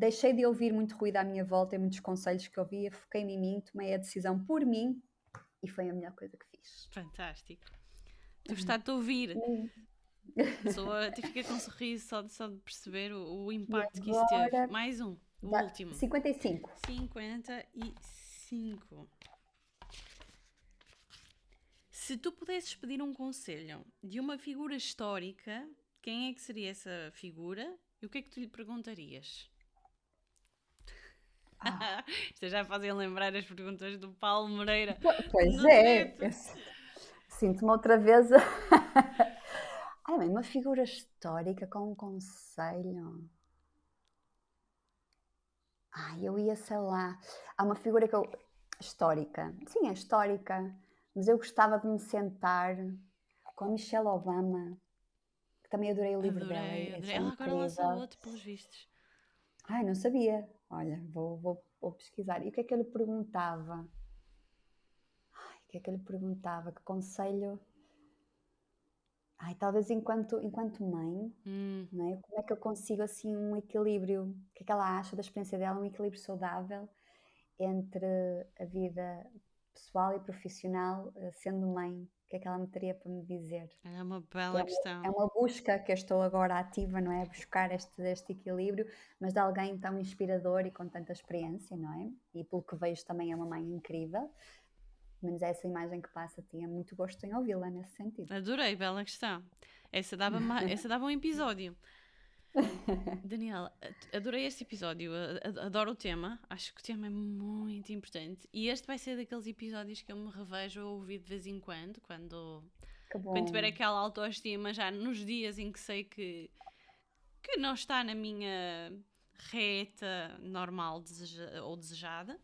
Deixei de ouvir muito ruído à minha volta e muitos conselhos que ouvia, foquei-me em mim, tomei a decisão por mim e foi a melhor coisa que fiz. Fantástico. Estou gostado de te ouvir. A pessoa até fica com um sorriso só de perceber o impacto que isso teve. Mais um, o último. 55. 55. Se tu pudesses pedir um conselho de uma figura histórica, quem é que seria essa figura e o que é que tu lhe perguntarias? Ah, Isto já fazem lembrar as perguntas do Paulo Moreira pois no é, direto. sinto-me outra vez. Ai, bem, uma figura histórica com um conselho. Ai, eu ia, sei lá. Há uma figura que eu. Histórica. Sim, é histórica. Mas eu gostava de me sentar com a Michelle Obama, que também adorei o livro dela. Adorei. Isso é Ela agora lançou incrível. outro, pelos vistos. Ai, não sabia. Olha, vou pesquisar. E o que é que eu lhe perguntava? O que é que eu lhe perguntava? Que conselho? Ai, talvez enquanto mãe, não é? Como é que eu consigo assim um equilíbrio? O que é que ela acha da experiência dela? Um equilíbrio saudável entre a vida pessoal e profissional, sendo mãe. O que é que ela me teria para me dizer? É uma Que bela é questão. uma busca que eu estou agora ativa, não é? A buscar este equilíbrio, mas de alguém tão inspirador e com tanta experiência, não é? E pelo que vejo também é uma mãe incrível. Pelo menos é essa imagem que passa. Tinha muito gosto em ouvi-la nesse sentido. Adorei, bela questão. Essa dava um episódio. Daniela, adorei este episódio, adoro o tema, acho que o tema é muito importante e este vai ser daqueles episódios que eu me revejo a ouvir de vez em quando, quando Que bom. tiver aquela autoestima já nos dias em que sei que não está na minha reta normal ou desejada.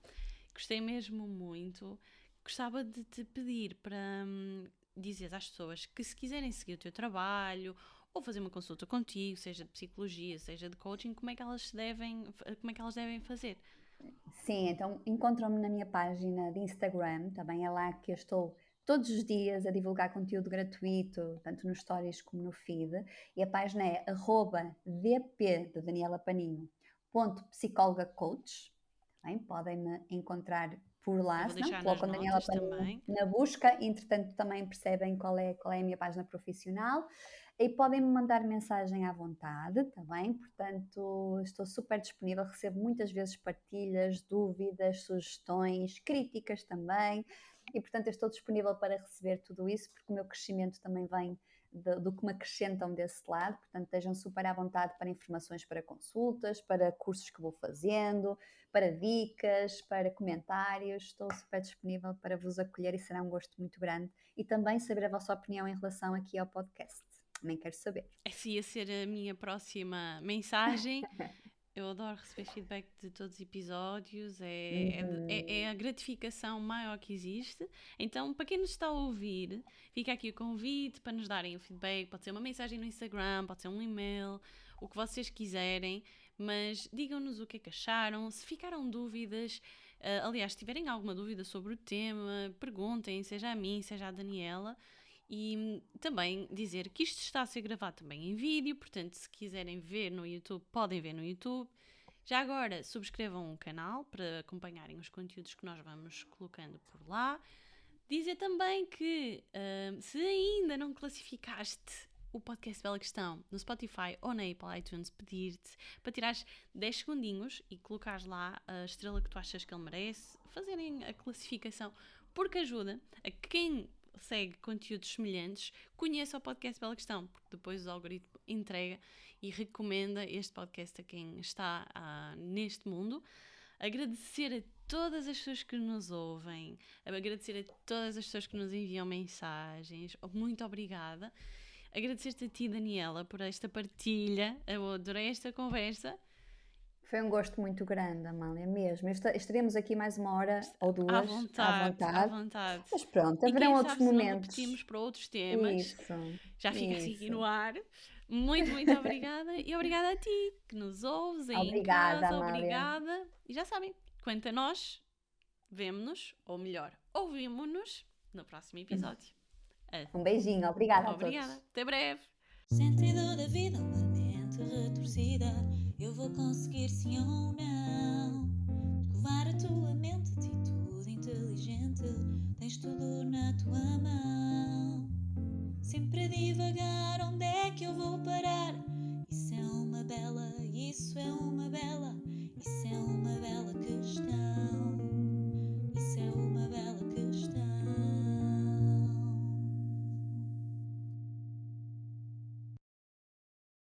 Gostei mesmo muito. Gostava de te pedir para dizer às pessoas que se quiserem seguir o teu trabalho ou fazer uma consulta contigo, seja de psicologia, seja de coaching, como é que elas devem fazer? Sim, então encontram-me na minha página de Instagram, também é lá que eu estou todos os dias a divulgar conteúdo gratuito, tanto nos stories como no feed, e a página é @dp de Daniela Paninho, .psicóloga-coach, bem, podem-me encontrar por Eu lá, vou se não, deixar nas colocam Daniela notas Paninho também. na busca, e, entretanto também percebem qual é a minha página profissional. E podem-me mandar mensagem à vontade, tá bem? Portanto, estou super disponível, recebo muitas vezes partilhas, dúvidas, sugestões, críticas também. E, portanto, eu estou disponível para receber tudo isso, porque o meu crescimento também vem do que me acrescentam desse lado. Portanto, estejam super à vontade para informações para consultas, para cursos que vou fazendo, para dicas, para comentários. Estou super disponível para vos acolher e será um gosto muito grande. E também saber a vossa opinião em relação aqui ao podcast. Nem quero saber. Essa ia ser a minha próxima mensagem. Eu adoro receber feedback de todos os episódios, é a gratificação maior que existe. Então, para quem nos está a ouvir, fica aqui o convite para nos darem o feedback. Pode ser uma mensagem no Instagram, pode ser um e-mail, o que vocês quiserem, mas digam-nos o que é que acharam, se ficaram dúvidas. Aliás, se tiverem alguma dúvida sobre o tema, perguntem, seja a mim, seja a Daniela. E também dizer que isto está a ser gravado também em vídeo, portanto, se quiserem ver no YouTube, podem ver no YouTube. Já agora, subscrevam o canal para acompanharem os conteúdos que nós vamos colocando por lá. Dizer também que, se ainda não classificaste o podcast Bela Questão no Spotify ou na Apple iTunes, pedir-te para tirares 10 segundinhos e colocares lá a estrela que tu achas que ele merece, fazerem a classificação, porque ajuda a quem segue conteúdos semelhantes, conheça o podcast Bela Questão, porque depois o algoritmo entrega e recomenda este podcast a quem está neste mundo. Agradecer a todas as pessoas que nos ouvem, agradecer a todas as pessoas que nos enviam mensagens, muito obrigada. Agradecer-te a ti, Daniela, por esta partilha, eu adorei esta conversa. Foi um gosto muito grande, Amália, mesmo. Estaremos aqui mais uma hora ou duas, À vontade. Mas pronto, E haverão quem outros sabe se não momentos. repetimos para outros temas. Isso. Já fica assim isso. no ar. Muito obrigada. E obrigada a ti, que nos ouves aí Obrigada, em casa. Amália. Obrigada. E já sabem, quanto a nós, vemo-nos, ou melhor, ouvimos-nos no próximo episódio. Um beijinho, obrigada a Obrigada. todos. Até breve. Sentido da vida, uma mente retorcida. Eu vou conseguir sim ou não escovar a tua mente, atitude inteligente. Tens tudo na tua mão. Sempre a divagar